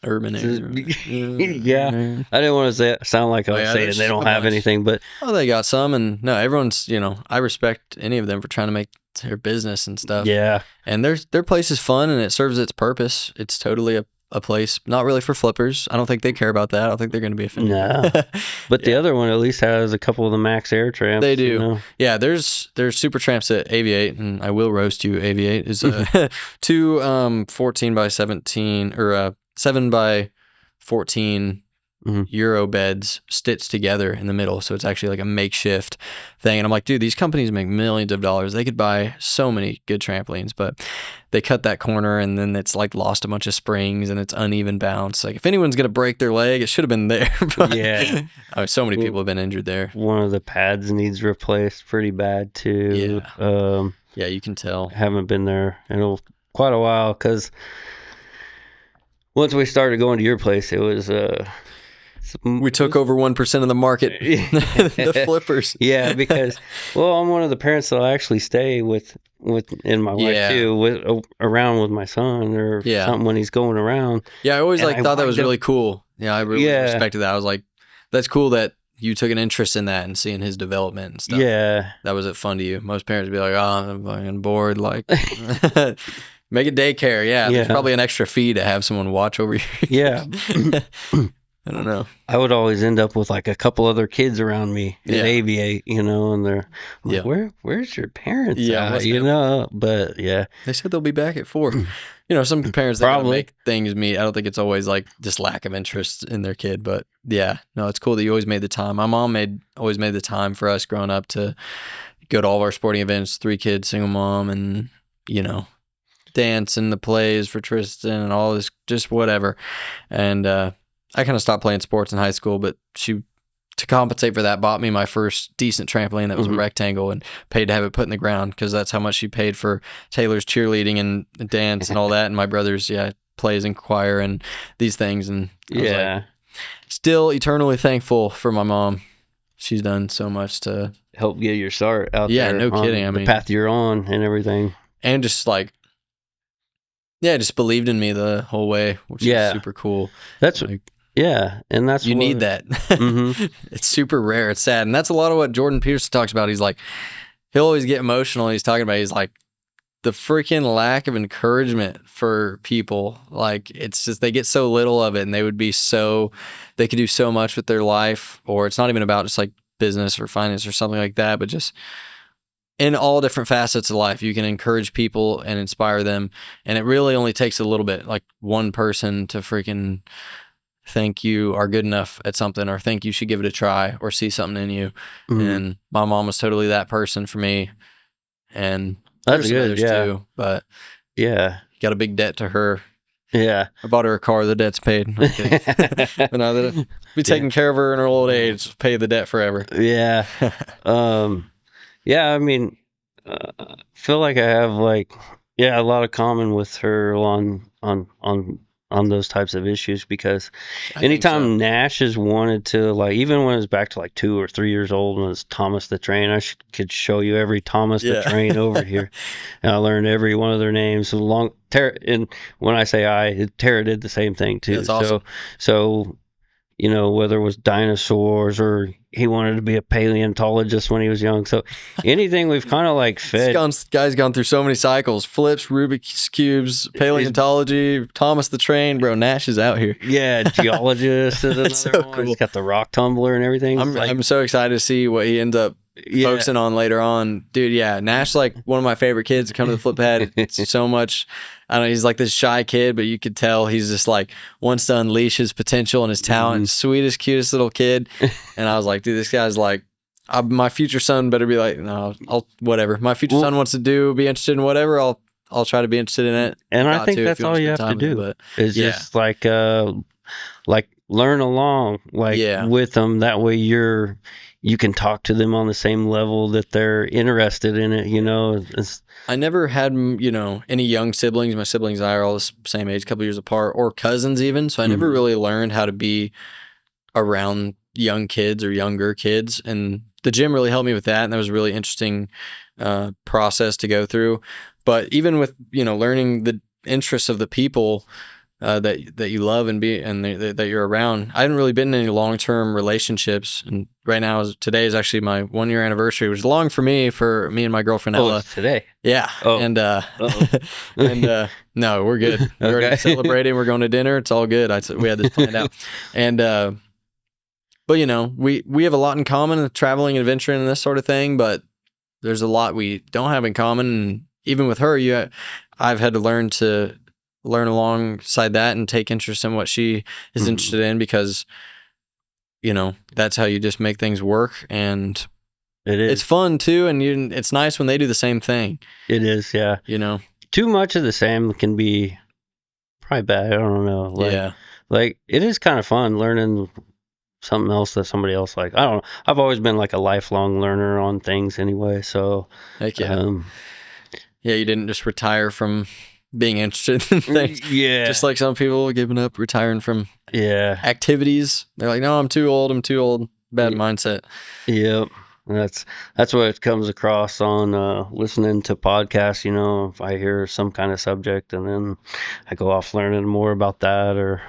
Urban area. Yeah, I didn't want to sound like I was saying they don't have anything, but they got some, and no, everyone's. I respect any of them for trying to make their business and stuff. Yeah, and their place is fun and it serves its purpose. It's totally a place not really for flippers. I don't think they care about that. I don't think they're going to be offended. No, but the other one at least has a couple of the Max Air tramps. They do. Yeah, there's super tramps at Aviate, and I will roast you. Aviate is two 14 by 17 or 7 by 14 Euro beds stitched together in the middle, so it's actually like a makeshift thing. And I'm like, dude, these companies make millions of dollars. They could buy so many good trampolines, but they cut that corner, and then it's like lost a bunch of springs, and it's uneven bounce. Like if anyone's gonna break their leg, it should have been there. But so many people have been injured there. One of the pads needs replaced pretty bad too. Yeah. Yeah, you can tell. Haven't been there in quite a while because once we started going to your place, it was we took over 1% of the market. The flippers. Yeah, because I'm one of the parents that'll actually stay with and my wife too, around with my son or something when he's going around. Yeah, I always thought that was really cool. Yeah, I really respected that. I was like, that's cool that you took an interest in that and seeing his development and stuff. Yeah, that was fun to you. Most parents would be like, "Oh, I'm fucking bored." Like, make it daycare. Yeah, there's probably an extra fee to have someone watch over you. Yeah. I don't know. I would always end up with like a couple other kids around me at Aviate, and they're like, where's your parents at? But they said they'll be back at 4. Some parents, they gotta make things meet. I don't think it's always like just lack of interest in their kid, but it's cool that you always made the time. My mom always made the time for us growing up to go to all of our sporting events, 3 kids, single mom, and, dance and the plays for Tristan and all this, just whatever. And, I kind of stopped playing sports in high school, but she, to compensate for that, bought me my first decent trampoline that was a rectangle and paid to have it put in the ground because that's how much she paid for Taylor's cheerleading and dance and all that. And my brother's, plays in choir and these things. And I was like, still eternally thankful for my mom. She's done so much to help get your start out there. Yeah, no kidding. I mean, the path you're on and everything. And just just believed in me the whole way, which is super cool. That's and that's you need that. It's super rare. It's sad, and that's a lot of what Jordan Peterson talks about. He's like, he'll always get emotional. He's talking about, he's like, the freaking lack of encouragement for people. Like, it's just they get so little of it, and they could do so much with their life. Or it's not even about just like business or finance or something like that, but just in all different facets of life, you can encourage people and inspire them. And it really only takes a little bit, like one person to freaking think you are good enough at something, or think you should give it a try, or see something in you. And my mom was totally that person for me. And that's good, too. But got a big debt to her. Yeah, I bought her a car. The debt's paid. But now be taking care of her in her old age, pay the debt forever. Yeah. I mean, I feel like I have a lot of common with her on those types of issues, because anytime Nash has wanted to, even when it was back to 2 or 3 years old, when it was Thomas the Train, I could show you every Thomas the Train over here, and I learned every one of their names. And when I say Tara did the same thing too. That's awesome. So whether it was dinosaurs, or he wanted to be a paleontologist when he was young. So anything we've kind of fed. Guy's gone through so many cycles: flips, Rubik's cubes, paleontology, Thomas the Train. Bro, Nash is out here. Yeah, geologist is another so one. Cool. He's got the rock tumbler and everything. I'm so excited to see what he ends up focusing on later on. Dude, Nash one of my favorite kids to come to the flip pad. It's so much. I don't know, he's this shy kid, but you could tell he's just wants to unleash his potential and his talent. Sweetest, cutest little kid. And I was like, dude, this guy's my future son better be no, whatever. My future son wants to be interested in whatever, I'll try to be interested in it. And I think that's all you have to do. It's just learn along with them. That way you can talk to them on the same level that they're interested in it. I never had, any young siblings. My siblings and I are all the same age, a couple years apart, or cousins even. So I never really learned how to be around young kids or younger kids. And the gym really helped me with that. And that was a really interesting process to go through. But even with, learning the interests of the people that you love and that you're around. I hadn't really been in any long-term relationships, and right now today is actually my 1-year anniversary, which is long for me and my girlfriend Ella. Today. Yeah. Oh. And no, we're good. We're already celebrating. We're going to dinner. It's all good. We had this planned out. And but we have a lot in common, traveling and adventuring and this sort of thing, but there's a lot we don't have in common. And even with her, I've had to learn alongside that and take interest in what she is interested in, because that's how you just make things work. And it's fun too, and it's nice when they do the same thing. It is, yeah. Too much of the same can be probably bad. I don't know. It is kind of fun learning something else that somebody else I don't know. I've always been a lifelong learner on things anyway, so heck yeah. Yeah, you didn't just retire from being interested in things. Yeah. Just like some people giving up, retiring from Yeah. activities. They're like, no, I'm too old. Bad mindset. Yep. That's what it comes across on listening to podcasts. If I hear some kind of subject and then I go off learning more about that or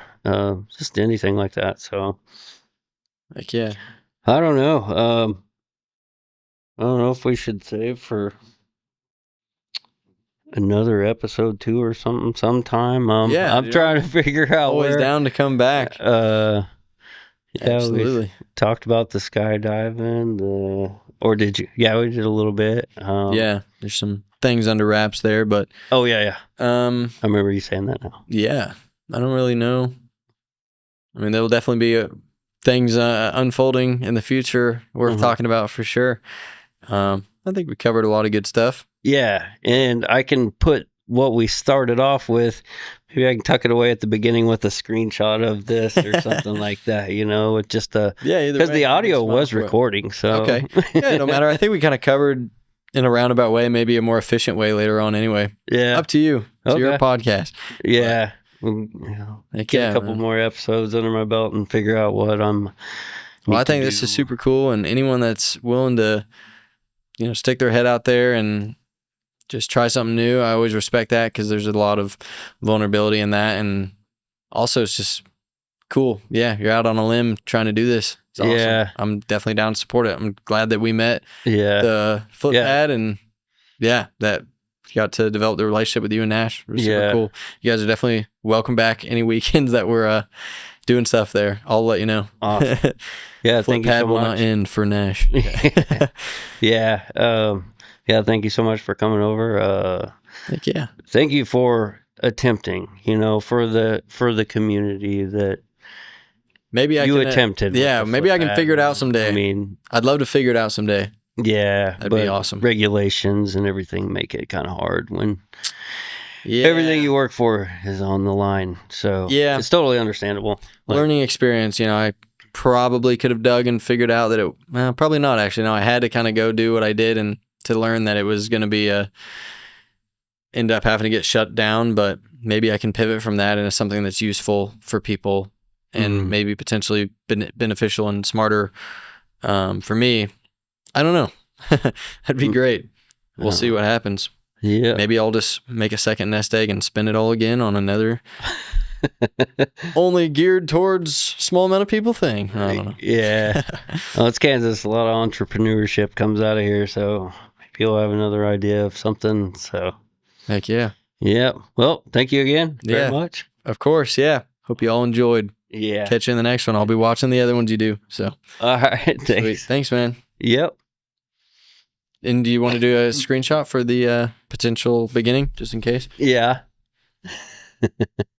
just anything like that. So, Like, yeah. I don't know. I don't know if we should save for another episode 2 or something sometime. Yeah, I'm trying to figure out always where. down to come back. Yeah, Absolutely. we talked about the skydiving. Or did you? Yeah, we did a little bit. Yeah, there's some things under wraps there, but Oh yeah. I remember you saying that now. Yeah, I don't really know. I mean, there will definitely be things unfolding in the future worth talking about for sure. I think we covered a lot of good stuff. Yeah, and I can put what we started off with. Maybe I can tuck it away at the beginning with a screenshot of this or something like that. With just because the audio was recording. So okay, yeah, no matter. I think we kind of covered in a roundabout way, maybe a more efficient way later on. Anyway, yeah, up to you. It's your podcast. Yeah. Get a couple man. more episodes under my belt and figure out what I'm. Well, I think this is super cool, and anyone that's willing to, stick their head out there and just try something new, I always respect that because there's a lot of vulnerability in that, and also it's just cool. Yeah, you're out on a limb trying to do this. It's awesome. Yeah, I'm definitely down to support it. I'm glad that we met. Yeah, the foot pad, and that got to develop the relationship with you and Nash. It was super cool. You guys are definitely welcome back any weekends that we're doing stuff there. I'll let you know. Awesome. Yeah, thank you so much. Will not end for Nash. Yeah. Yeah, thank you so much for coming over. Heck yeah. Thank you for attempting, for the community that maybe you attempted. Yeah, maybe I can figure it out someday. I mean, I'd love to figure it out someday. Yeah, that'd be awesome. Regulations and everything make it kind of hard when everything you work for is on the line. So yeah, it's totally understandable. Learning experience, I probably could have dug and figured out that probably not actually. No, I had to kind of go do what I did and to learn that it was going to be end up having to get shut down, but maybe I can pivot from that into something that's useful for people and maybe potentially beneficial and smarter for me. I don't know. That'd be great. We'll see what happens. Yeah. Maybe I'll just make a second nest egg and spin it all again on another only geared towards small amount of people thing. I don't know. Yeah. Well, it's Kansas. A lot of entrepreneurship comes out of here, so maybe you'll have another idea of something. So heck yeah. Yeah. Well, thank you again very much. Of course. Yeah. Hope you all enjoyed. Yeah. Catch you in the next one. I'll be watching the other ones you do. So all right. Thanks. Sweet. Thanks, man. Yep. And do you want to do a screenshot for the potential beginning, just in case? Yeah.